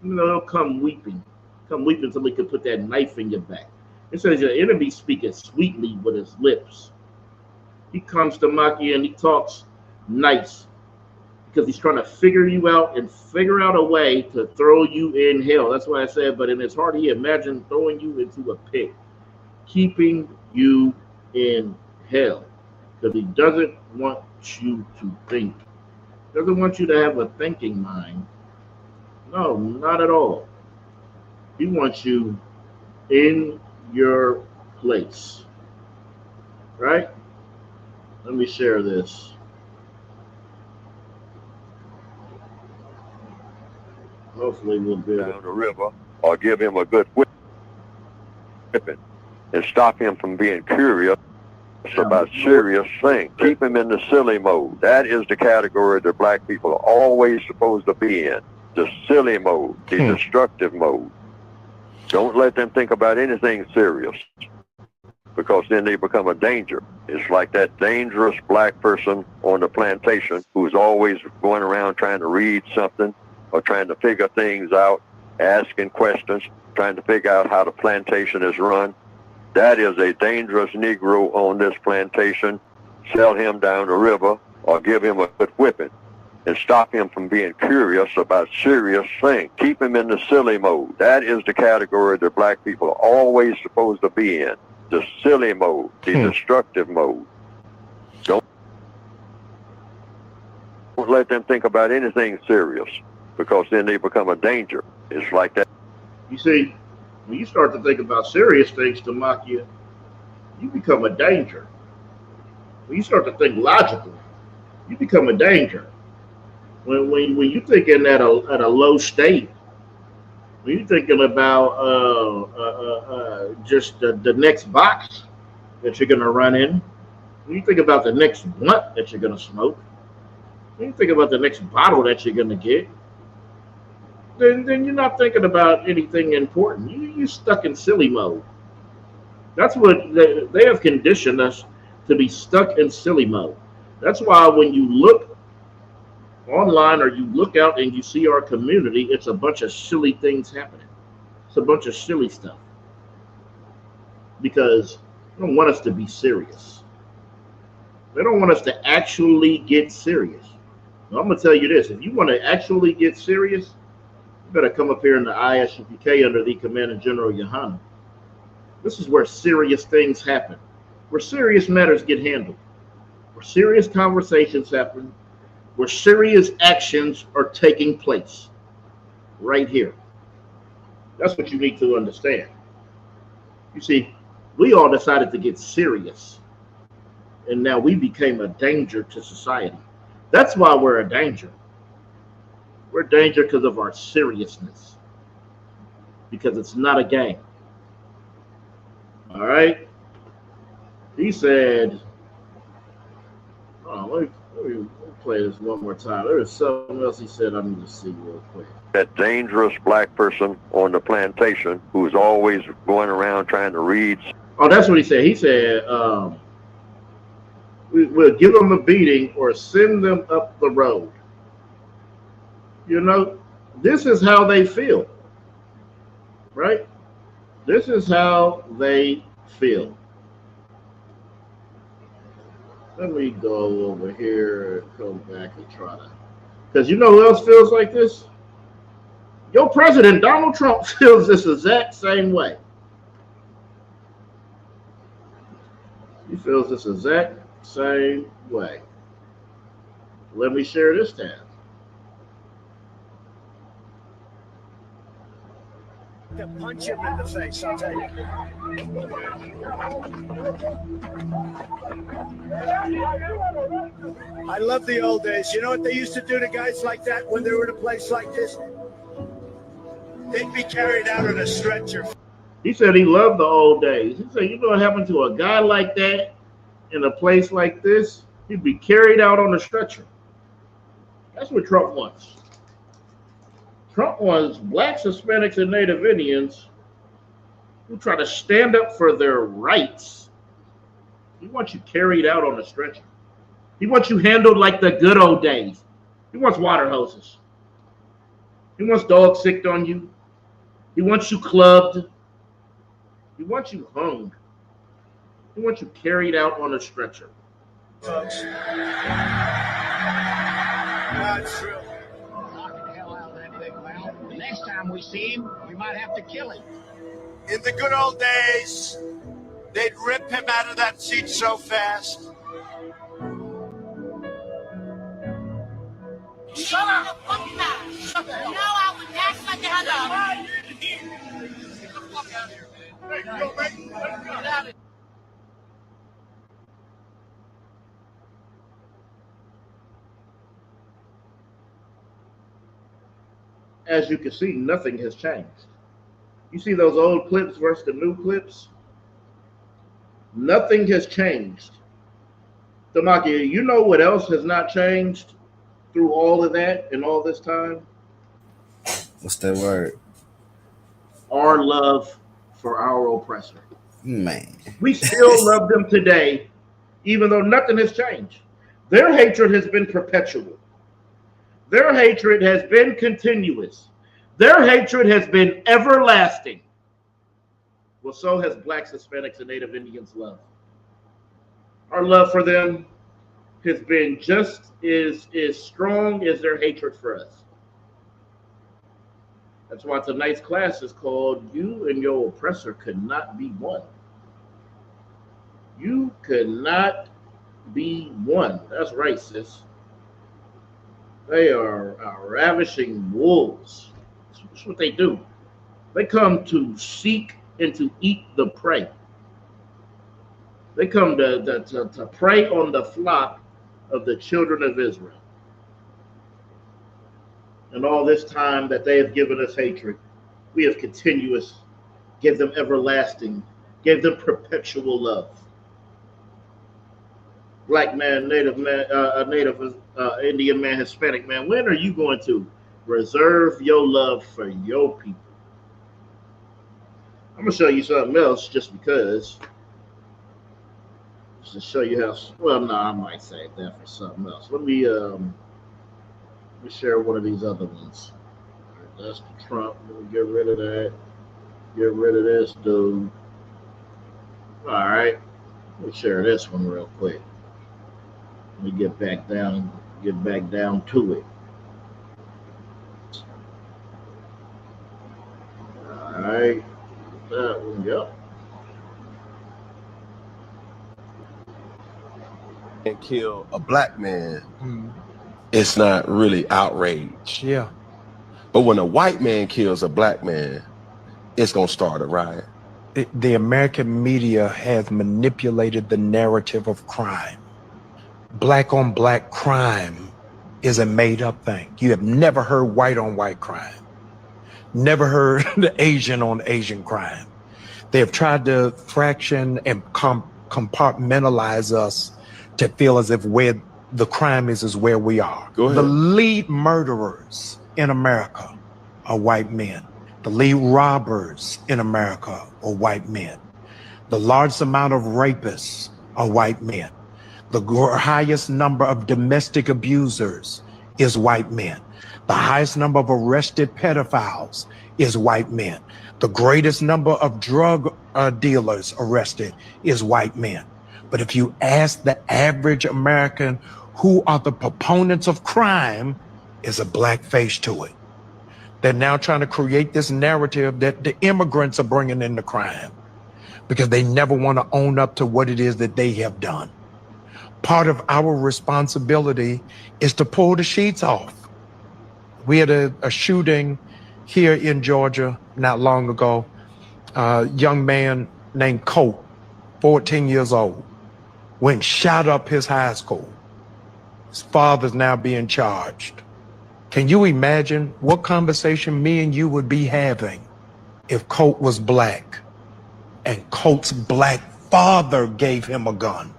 Speaker 4: You know, they'll come weeping until he can put that knife in your back. It says your enemy speaketh sweetly with his lips. He comes to Maki and he talks nice because he's trying to figure you out and figure out a way to throw you in hell. That's why I said, but in his heart, he imagined throwing you into a pit, keeping you in hell because he doesn't want you to think. Doesn't want you to have a thinking mind. No, not at all. He wants you in your place. Right? Let me share this. Hopefully we'll be able
Speaker 6: down the river or give him a good whipping and stop him from being curious about serious things. Keep him in the silly mode. That is the category that black people are always supposed to be in. The silly mode, the destructive mode. Don't let them think about anything serious, because then they become a danger. It's like that dangerous black person on the plantation who's always going around trying to read something or trying to figure things out, asking questions, trying to figure out how the plantation is run. That is a dangerous Negro on this plantation. Sell him down the river or give him a good whipping and stop him from being curious about serious things. Keep him in the silly mode. That is the category that black people are always supposed to be in. The silly mode, the destructive mode. Don't let them think about anything serious, because then they become a danger. It's like that.
Speaker 4: You see, when you start to think about serious things, Tamakia, you become a danger. When you start to think logically, you become a danger. When you're thinking at a low state, when you're thinking about just the next box that you're gonna run in, when you think about the next blunt that you're gonna smoke, when you think about the next bottle that you're gonna get, then you're not thinking about anything important. You're stuck in silly mode. That's what they have conditioned us to be stuck in silly mode. That's why when you look online or you look out and you see our community, it's a bunch of silly things happening. It's a bunch of silly stuff because they don't want us to be serious. They don't want us to actually get serious. Now, I'm going to tell you this. If you want to actually get serious, you better come up here in the Isupk under the Command of General Yohana. This is where serious things happen, where serious matters get handled, where serious conversations happen, where serious actions are taking place. Right here. That's what you need to understand. You see, we all decided to get serious, and now we became a danger to society. That's why we're a danger. We're a danger because of our seriousness, because it's not a game. All right? He said, let me play this one more time. There was something else he said I need to see real quick.
Speaker 6: That dangerous black person on the plantation who's always going around trying to read.
Speaker 4: Oh, that's what he said. He said, we'll give them a beating or send them up the road. You know, this is how they feel, right? This is how they feel. Let me go over here and come back and try to, because you know who else feels like this? Your president, Donald Trump, feels this exact same way. He feels this exact same way. Let me share this tab.
Speaker 7: To punch him in the face, I'll tell you. I love the old days. You know what they used to do to guys like that when they were in a place like this? They'd be carried out on a stretcher.
Speaker 4: He said he loved the old days. He said, you know what happened to a guy like that in a place like this? He'd be carried out on a stretcher. That's what Trump wants. Trump wants blacks, Hispanics, and Native Indians who try to stand up for their rights. He wants you carried out on a stretcher. He wants you handled like the good old days. He wants water hoses. He wants dogs sicked on you. He wants you clubbed. He wants you hung. He wants you carried out on a stretcher.
Speaker 7: Folks. That's true.
Speaker 8: Knocking the hell out of that thing. Well, the next time we see him, we might have to kill him.
Speaker 7: In the good old days, they'd rip him out of that seat so fast.
Speaker 9: Shut up! Shut the hell up! No, I would not shut the hell up. Get the fuck out of here, man. Hey, yo, mate. Get out of here.
Speaker 4: as you can see, nothing has changed. You see those old clips versus the new clips? Nothing has changed. Tamaki, you know what else has not changed through all of that and all this time?
Speaker 5: What's that word?
Speaker 4: Our love for our oppressor.
Speaker 5: Man.
Speaker 4: We still love them today, even though nothing has changed. Their hatred has been perpetual. Their hatred has been continuous. Their hatred has been everlasting. Well, so has blacks, Hispanics, and Native Indians' love. Our love for them has been just as strong as their hatred for us. That's why tonight's class is called You and Your Oppressor Could Not Be One. You could not be one. That's right, sis. They are ravishing wolves. That's what they do. They come to seek and to eat the prey. They come to prey on the flock of the children of Israel. And all this time that they have given us hatred, we have continuous, gave them everlasting, gave them perpetual love. Black man, Native man, Indian man, Hispanic man, when are you going to reserve your love for your people? I'm gonna show you something else just because. Just to show you how. Well, no, I might save that for something else. Let me share one of these other ones. All right, that's the Trump. Let me get rid of that. Get rid of this dude. All right. Let me share this one real quick. Let me get back down to it. All right. That one, yep.
Speaker 10: And kill a black man, it's not really outrage.
Speaker 11: Yeah.
Speaker 10: But when a white man kills a black man, it's gonna start a riot.
Speaker 11: The American media has manipulated the narrative of crime. Black on black crime is a made up thing. You have never heard white on white crime. Never heard the Asian on Asian crime. They have tried to fraction and compartmentalize us to feel as if where the crime is where we are.
Speaker 10: Go ahead.
Speaker 11: The lead murderers in America are white men. The lead robbers in America are white men. The largest amount of rapists are white men. The highest number of domestic abusers is white men. The highest number of arrested pedophiles is white men. The greatest number of drug dealers arrested is white men. But if you ask the average American who are the proponents of crime, is a black face to it. They're now trying to create this narrative that the immigrants are bringing in the crime because they never want to own up to what it is that they have done. Part of our responsibility is to pull the sheets off. We had a shooting here in Georgia not long ago. A young man named Colt, 14 years old, went and shot up his high school. His father's now being charged. Can you imagine what conversation me and you would be having if Colt was black and Colt's black father gave him a gun?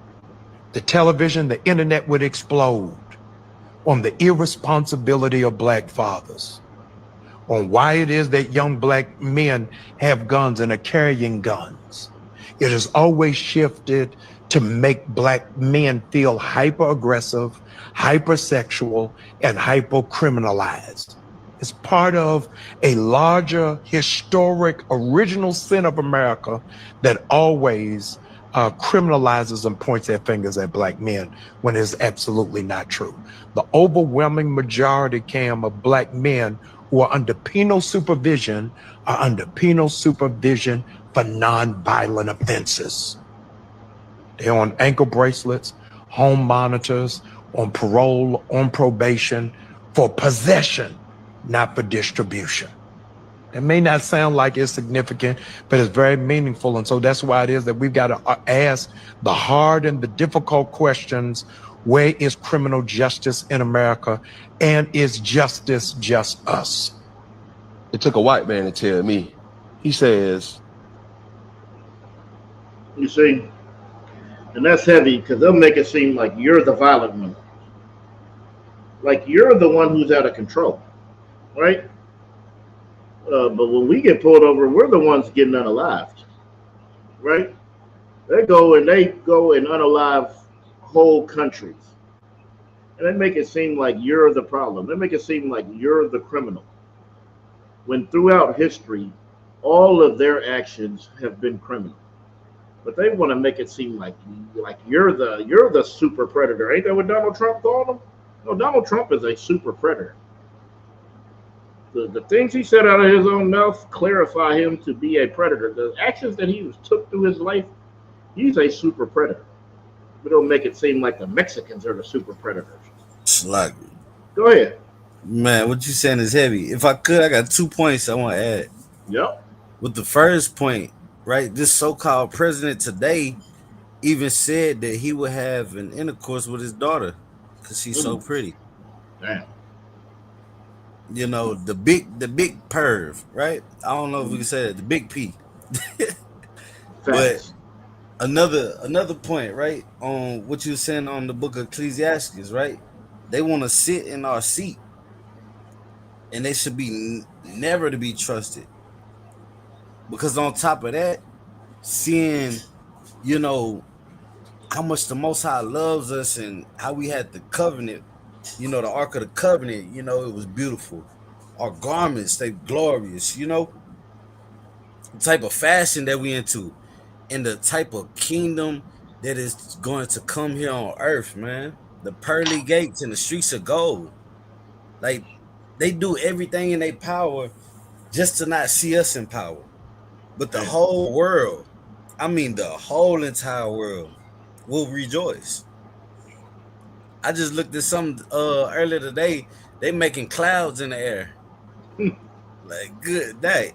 Speaker 11: The television, the internet would explode on the irresponsibility of black fathers, on why it is that young black men have guns and are carrying guns. It has always shifted to make black men feel hyper-aggressive, hypersexual, and hyper-criminalized. It's part of a larger, historic, original sin of America that always criminalizes and points their fingers at black men when it's absolutely not true. The overwhelming majority, Cam, of black men who are under penal supervision are under penal supervision for non-violent offenses. They're on ankle bracelets, home monitors, on parole, on probation, for possession, not for distribution. It may not sound like it's significant, but it's very meaningful. And so that's why it is that we've got to ask the hard and the difficult questions. Where is criminal justice in America? And is justice just us?
Speaker 10: It took a white man to tell me. He says,
Speaker 4: You see, and that's heavy because they'll make it seem like you're the violent one, like you're the one who's out of control, right? But when we get pulled over, we're the ones getting unalived, right? They go and unalive whole countries, and they make it seem like you're the problem. They make it seem like you're the criminal. When throughout history, all of their actions have been criminal. But they want to make it seem like you're the super predator. Ain't that what Donald Trump called him? No, Donald Trump is a super predator. The things he said out of his own mouth clarify him to be a predator. The actions that he took through his life, he's a super predator. We don't make it seem like the Mexicans are the super predators.
Speaker 5: Slug.
Speaker 4: Go ahead.
Speaker 5: Man, what you saying is heavy. If I could, I got 2 points I want to add.
Speaker 4: Yep.
Speaker 5: With the first point, right, this so-called president today even said that he would have an intercourse with his daughter because she's so pretty.
Speaker 4: Damn.
Speaker 5: You know, the big perv, right? I don't know if we can say that, the big P. But another point, right, on what you were saying on the book of Ecclesiastes, right? They want to sit in our seat, and they should be never to be trusted. Because on top of that, seeing, you know, how much the Most High loves us and how we had the covenant, you know, the Ark of the Covenant, you know, it was beautiful. Our garments, they glorious, you know, the type of fashion that we into and the type of kingdom that is going to come here on earth, man. The pearly gates and the streets of gold. Like, they do everything in their power just to not see us in power. But the whole world, I mean the whole entire world, will rejoice. I just looked at some earlier today. They making clouds in the air. Like, good day.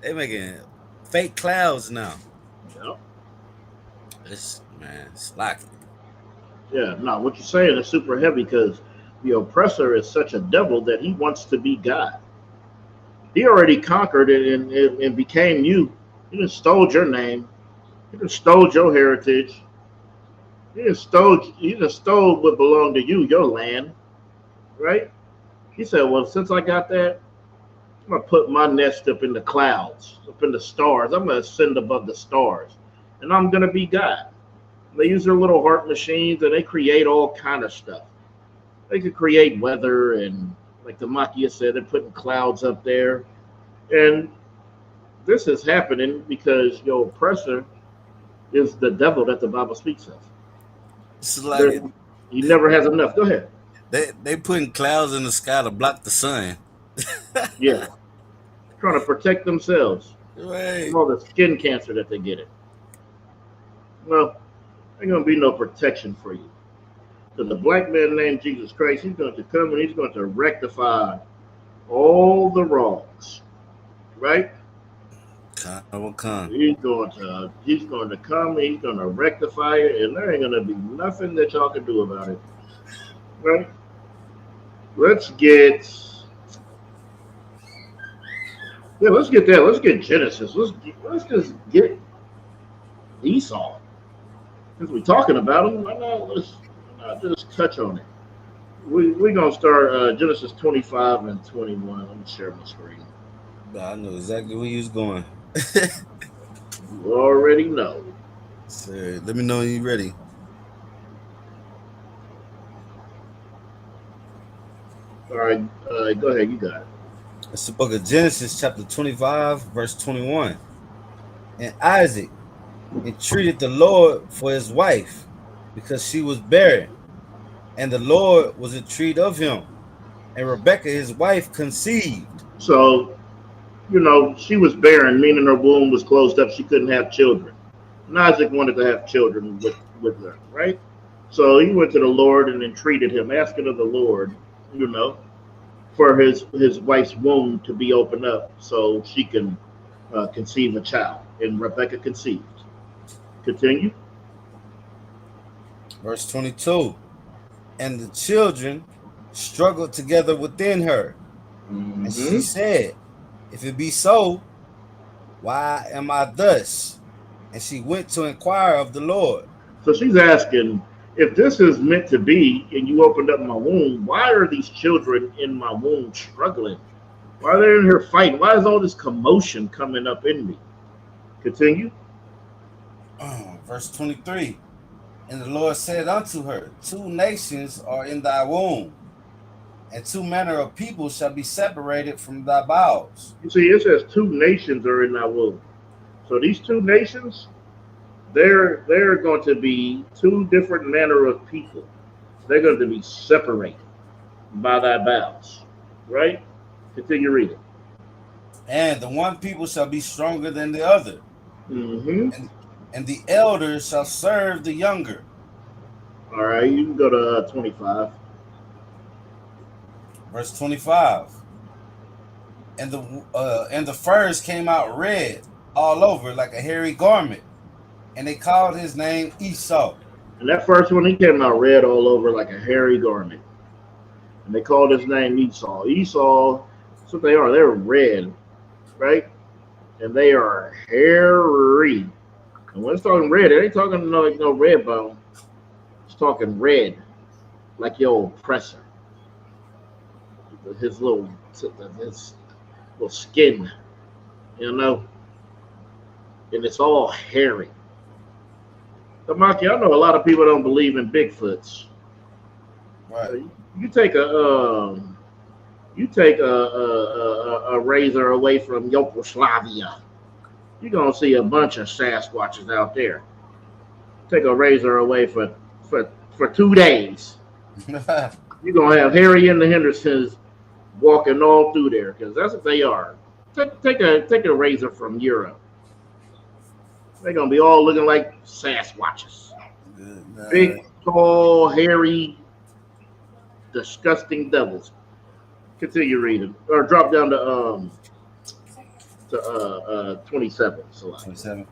Speaker 5: They making fake clouds now.
Speaker 4: Yep.
Speaker 5: It's like it.
Speaker 4: Yeah, no, what you're saying is super heavy because the oppressor is such a devil that he wants to be God. He already conquered it and became you. He just stole your name. He just stole your heritage. He just stole what belonged to you, your land, right? He said, well, since I got that, I'm going to put my nest up in the clouds, up in the stars. I'm going to ascend above the stars, and I'm going to be God. They use their little heart machines, and they create all kind of stuff. They could create weather, and like the Makia said, they're putting clouds up there. And this is happening because your oppressor is the devil that the Bible speaks of.
Speaker 5: Like
Speaker 4: he never has enough. Go ahead.
Speaker 5: They putting clouds in the sky to block the sun.
Speaker 4: Yeah. Trying to protect themselves.
Speaker 5: Right.
Speaker 4: From all the skin cancer that they get it. Well, ain't going to be no protection for you. Because the black man named Jesus Christ, he's going to come and he's going to rectify all the wrongs. Right? He's going to come and he's going to rectify it, and there ain't going to be nothing that y'all can do about it. Right? Let's get that. Let's get Genesis. Let's just get Esau. Since we're talking about him, let's just touch on it. We're going to start Genesis 25 and 21. Let me share my screen.
Speaker 5: I know exactly where you was going.
Speaker 4: You already know.
Speaker 5: Sir, let me know when you're ready.
Speaker 4: All right, go ahead. You got it.
Speaker 5: It's the book of Genesis, chapter 25, verse 21. And Isaac entreated the Lord for his wife because she was barren, and the Lord was entreated of him, and Rebekah his wife conceived.
Speaker 4: So, you know, she was barren, meaning her womb was closed up. She couldn't have children. And Isaac wanted to have children with her, right? So he went to the Lord and entreated him, asking of the Lord, you know, for his wife's womb to be opened up so she can conceive a child. And Rebekah conceived. Continue.
Speaker 5: Verse 22. And the children struggled together within her, And she said, if it be so, why am I thus? And she went to inquire of the Lord.
Speaker 4: So she's asking, if this is meant to be, and you opened up my womb, why are these children in my womb struggling? Why are they in here fighting? Why is all this commotion coming up in me? Continue.
Speaker 5: Verse 23. And the Lord said unto her, 2 nations are in thy womb, and 2 manner of people shall be separated from thy bowels.
Speaker 4: You see, it says 2 nations are in thy womb. So these 2 nations, they're going to be 2 different manner of people. They're going to be separated by thy bowels. Right? Continue reading.
Speaker 5: And the one people shall be stronger than the other. And the elder shall serve the younger.
Speaker 4: All right, you can go to 25.
Speaker 5: Verse 25. And the furs came out red all over like a hairy garment, and they called his name Esau.
Speaker 4: And that first one, he came out red all over like a hairy garment, and they called his name Esau. Esau, that's what they are. They're red, right? And they are hairy. And when it's talking red, it ain't talking no red bone. It's talking red, like your oppressor. His little skin, you know, and it's all hairy. Tamaki, I know a lot of people don't believe in Bigfoots.
Speaker 5: Right.
Speaker 4: You take a razor away from Yugoslavia, you're gonna see a bunch of Sasquatches out there. Take a razor away for 2 days, you're gonna have Harry and the Hendersons walking all through there, because that's what they are. Take a razor from Europe. They're gonna be all looking like Sasquatches. Big, tall, hairy, disgusting devils. Continue reading, or drop down to 27.
Speaker 5: 27.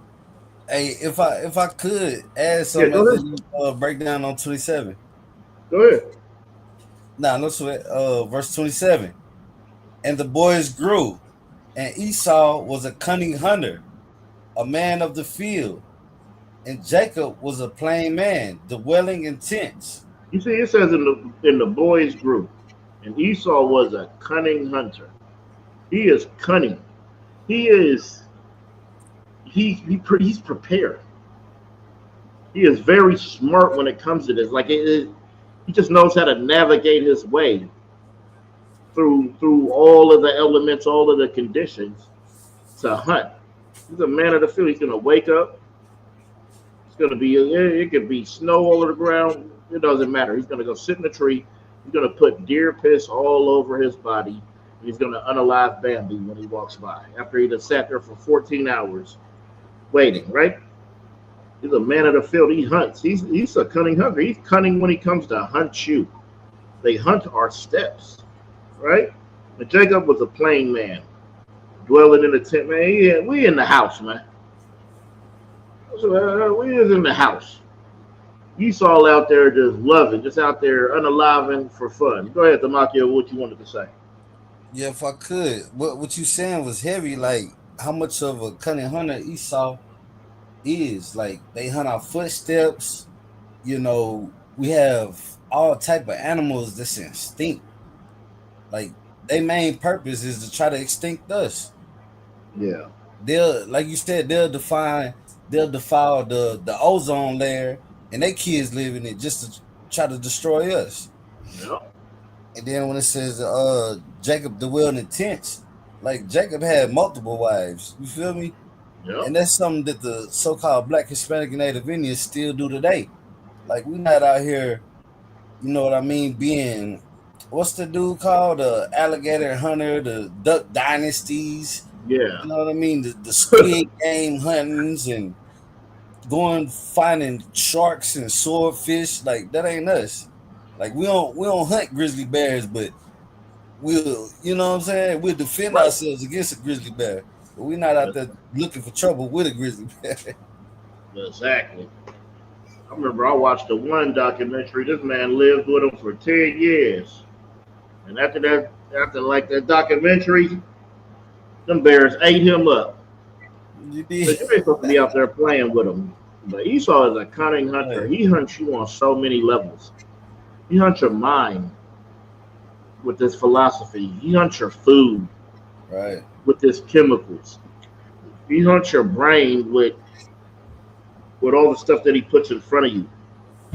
Speaker 5: Hey, if I could add something, breakdown on 27.
Speaker 4: Go ahead.
Speaker 5: Nah, no sweat. Verse 27. And the boys grew, and Esau was a cunning hunter, a man of the field, and Jacob was a plain man, dwelling in tents.
Speaker 4: You see, it says in the boys grew, and Esau was a cunning hunter. He is cunning. He's prepared. He is very smart when it comes to this. Like he just knows how to navigate his way through all of the elements, all of the conditions to hunt. He's a man of the field. He's gonna wake up. It's gonna be it could be snow all over the ground. It doesn't matter. He's gonna go sit in a tree. He's gonna put deer piss all over his body. He's gonna unalive Bambi when he walks by after he just sat there for 14 hours waiting. Right? He's a man of the field. He hunts. He's a cunning hunter. He's cunning when he comes to hunt you. They hunt our steps. Right? And Jacob was a plain man, dwelling in a tent. Man, yeah, we in the house, man. We is in the house. Esau out there just loving, just out there unaliving for fun. Go ahead, Tamakio, what you wanted to say.
Speaker 5: Yeah, if I could. What you saying was heavy, like how much of a cunning hunter Esau is. Like they hunt our footsteps. You know, we have all type of animals that's instinct. Like their main purpose is to try to extinct us.
Speaker 4: Yeah.
Speaker 5: They'll, like you said, they'll defile the ozone layer, and they kids live in it just to try to destroy us.
Speaker 4: Yeah.
Speaker 5: And then when it says Jacob dwelled in tents, like Jacob had multiple wives. You feel me?
Speaker 4: Yeah.
Speaker 5: And that's something that the so-called Black, Hispanic, and Native Indians still do today. Like we're not out here, you know what I mean, being what's the dude called? The alligator hunter, the duck dynasties.
Speaker 4: Yeah.
Speaker 5: You know what I mean? The squid game huntings and going finding sharks and swordfish. Like that ain't us. Like we don't hunt grizzly bears, but we'll, you know what I'm saying? We'll defend ourselves against a grizzly bear. But we're not out there looking for trouble with a grizzly bear.
Speaker 4: Exactly. I remember I watched the one documentary. This man lived with him for 10 years. And after like that documentary, them bears ate him up.
Speaker 5: You
Speaker 4: So you
Speaker 5: did.
Speaker 4: ain't supposed to be out there playing with him. But Esau is a cunning hunter.
Speaker 5: Right.
Speaker 4: He hunts you on so many levels. He hunts your mind with this philosophy. He hunts your food
Speaker 5: Right.
Speaker 4: with his chemicals. He hunts your brain with all the stuff that he puts in front of you.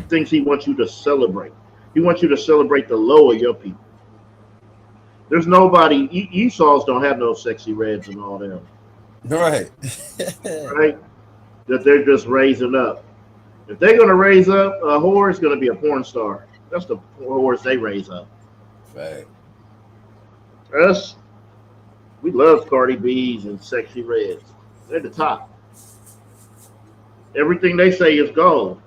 Speaker 4: Things he wants you to celebrate. He wants you to celebrate the low of your people. There's nobody. Esau's don't have no sexy reds and all them.
Speaker 5: Right.
Speaker 4: Right? That they're just raising up. If they're gonna raise up a whore, it's gonna be a porn star. That's the whores they raise up.
Speaker 5: Right.
Speaker 4: Us, we love Cardi B's and sexy reds. They're the top. Everything they say is gold.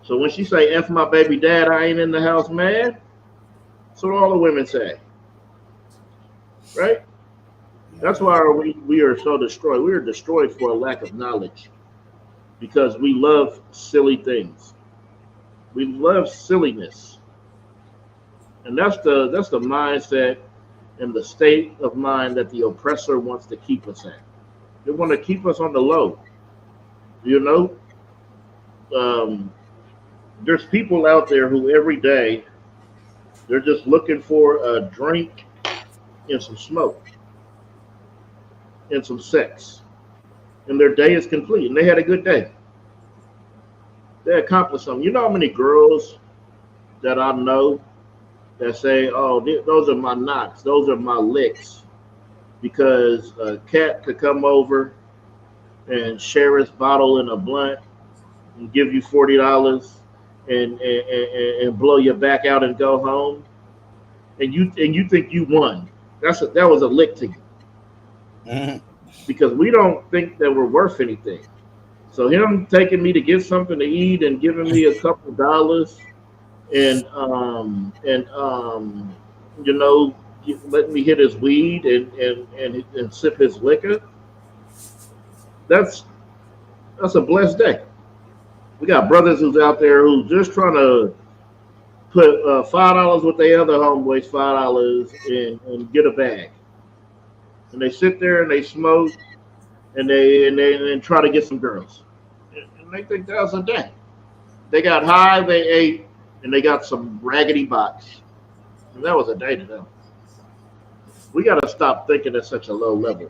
Speaker 4: So when she say "F my baby dad, I ain't in the house, man," that's what all the women say. Right? That's why we are so destroyed. We are destroyed for a lack of knowledge. Because we love silly things. We love silliness. And that's the mindset and the state of mind that the oppressor wants to keep us at. They want to keep us on the low. You know? There's people out there who every day they're just looking for a drink and some smoke and some sex. And their day is complete, and they had a good day. They accomplished something. You know how many girls that I know that say, "Oh, those are my knocks, those are my licks," because a cat could come over and share his bottle in a blunt and give you $40 and blow your back out and go home, and you think you won. That was a lick to you.
Speaker 5: Mm-hmm.
Speaker 4: Because we don't think that we're worth anything. So him taking me to get something to eat and giving me a couple dollars and you know, letting me hit his weed and sip his liquor, that's a blessed day. We got brothers who's out there who's just trying to put $5 with their other homeboys, $5 and get a bag. And they sit there and they smoke and they try to get some girls. And they think that was a day. They got high, they ate, and they got some raggedy box. And that was a day to them. We got to stop thinking at such a low level.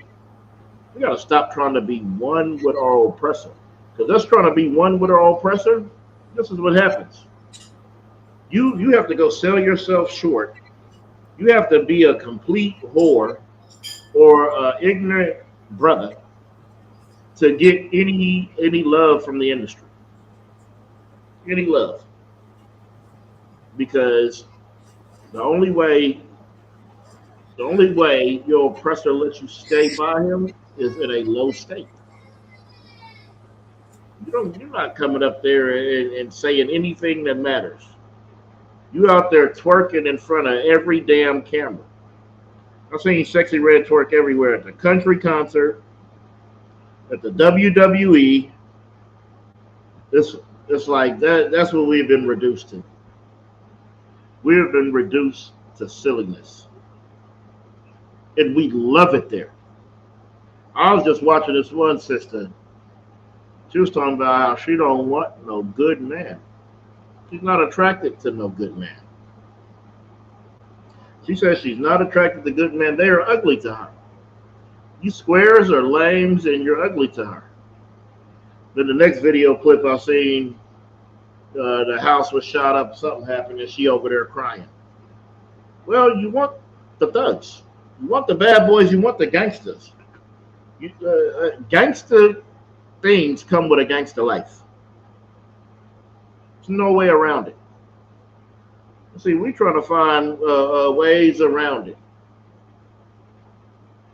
Speaker 4: We got to stop trying to be one with our oppressor. Because us trying to be one with our oppressor, this is what happens. You have to go sell yourself short. You have to be a complete whore or an ignorant brother to get any love from the industry. Any love. Because the only way your oppressor lets you stay by him is in a low state. You're not coming up there and saying anything that matters. You out there twerking in front of every damn camera. I've seen sexy red twerk everywhere, at the country concert, at the WWE. It's like that's what we've been reduced to. We've been reduced to silliness. And we love it there. I was just watching this one sister. She was talking about how she don't want no good man. She's not attracted to no good man. She says she's not attracted to good men. They are ugly to her. You squares are lames and you're ugly to her. Then the next video clip I seen, the house was shot up, something happened, and she over there crying. Well, you want the thugs. You want the bad boys. You want the gangsters. Gangster things come with a gangster life. There's no way around it. See, we're trying to find ways around it.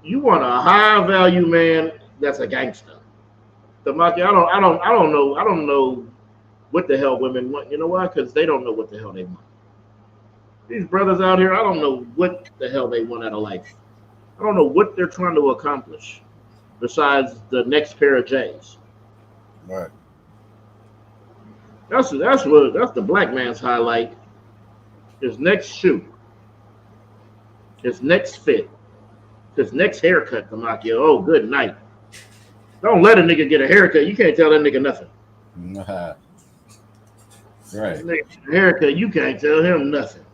Speaker 4: You want a high value man that's a gangster. Tamaki, I don't know what the hell women want. You know why? Because they don't know what the hell they want. These brothers out here, I don't know what the hell they want out of life. I don't know what they're trying to accomplish besides the next pair of J's.
Speaker 5: Right.
Speaker 4: That's the black man's highlight. His next shoe. his next fit, his next haircut, Tamakio. Oh, good night. Don't let a nigga get a haircut. You can't tell that nigga nothing.
Speaker 5: Right.
Speaker 4: Haircut, you can't tell him nothing.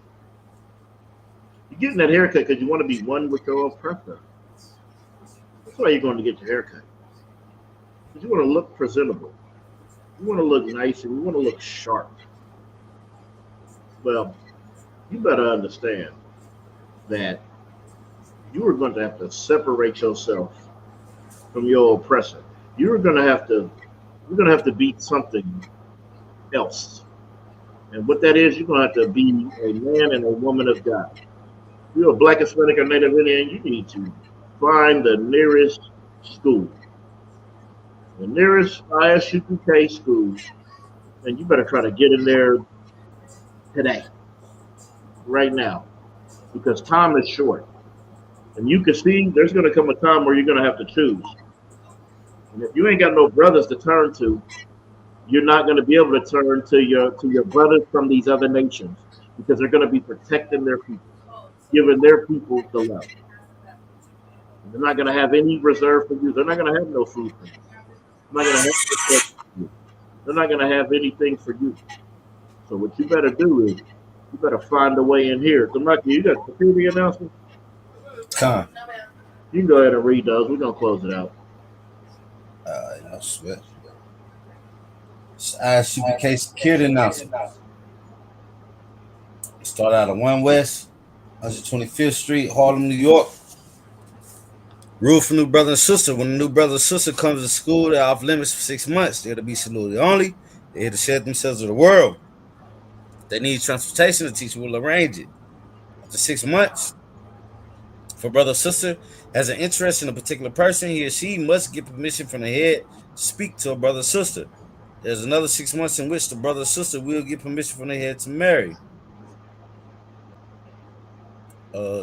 Speaker 4: You're getting that haircut because you want to be one with your oppressor. That's why you're going to get your haircut. Because you want to look presentable. You want to look nice and you want to look sharp. Well, you better understand that you are going to have to separate yourself from your oppressor. You're going to have to be something else. And what that is, you're going to have to be a man and a woman of God. If you're a Black, Hispanic, or Native Indian, you need to find the nearest school, the nearest Isupk school, and you better try to get in there today, right now, because time is short. And you can see there's going to come a time where you're going to have to choose. And if you ain't got no brothers to turn to, you're not going to be able to turn to your brothers from these other nations because they're going to be protecting their people, giving their people the love. They're not going to have any reserve for you. They're not going to have no food for you. They're not going to have no for you. They're not going to have anything for you. So what you better do is you better find a way in here. Tamaki, you got security announcements? You can go ahead and read those. We're going to close it out.
Speaker 5: No sweat. Isupk security announcement. Start out at 1 West, 125th Street, Harlem, New York. Rule for new brother and sister. When the new brother and sister comes to school, they're off limits for 6 months. They're to be saluted only. They're here to share themselves with the world. If they need transportation, the teacher will arrange it. After 6 months, if a brother or sister has an interest in a particular person, he or she must get permission from the head to speak to a brother or sister. There's another 6 months in which the brother or sister will get permission from the head to marry.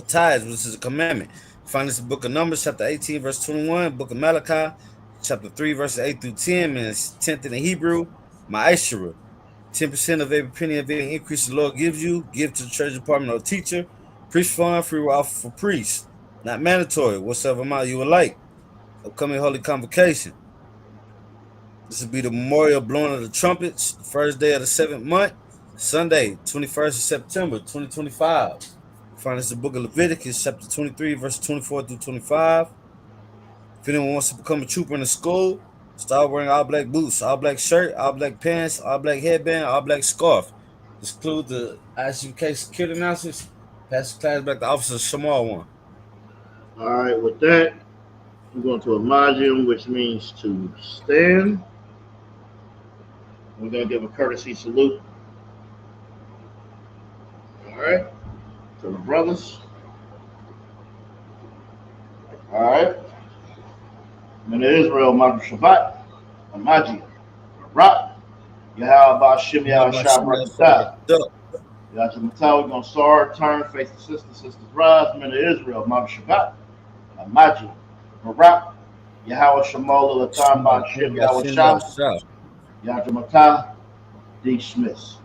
Speaker 5: Tithes, which is a commandment. Find this in the book of Numbers, chapter 18, verse 21, book of Malachi, chapter 3, verses 8 through 10, and it's 10th in the Hebrew, Ma'ashera. 10% of every penny of any increase the Lord gives you, give to the church department or teacher. Priest fund, free will offer for priests. Not mandatory, whatsoever amount you would like. Upcoming holy convocation. This will be the memorial blowing of the trumpets, the first day of the 7th month, Sunday, 21st of September, 2025. Find us the book of Leviticus, chapter 23, verse 24 through 25. If anyone wants to become a trooper in the school, start wearing all black boots, all black shirt, all black pants, all black headband, all black scarf. This includes the Isupk security announcements. Pass the class back to Officer Shamar 1.
Speaker 4: All right, with that, we're going to Imagine, which means to stand. We're going to give a courtesy salute. All right, to the brothers. All right. Men of Israel, Mother Shabbat, Amaji, Barak, Yahweh Shem Yahweh Shabbat. Yahweh Matah, we're going to start, turn, face the sisters rise. Men of Israel, Mother Shabbat, Amaji, Barak, Yahweh Shemal Latam Shem Yahweh Shabbat. Yahweh Matah, dismiss.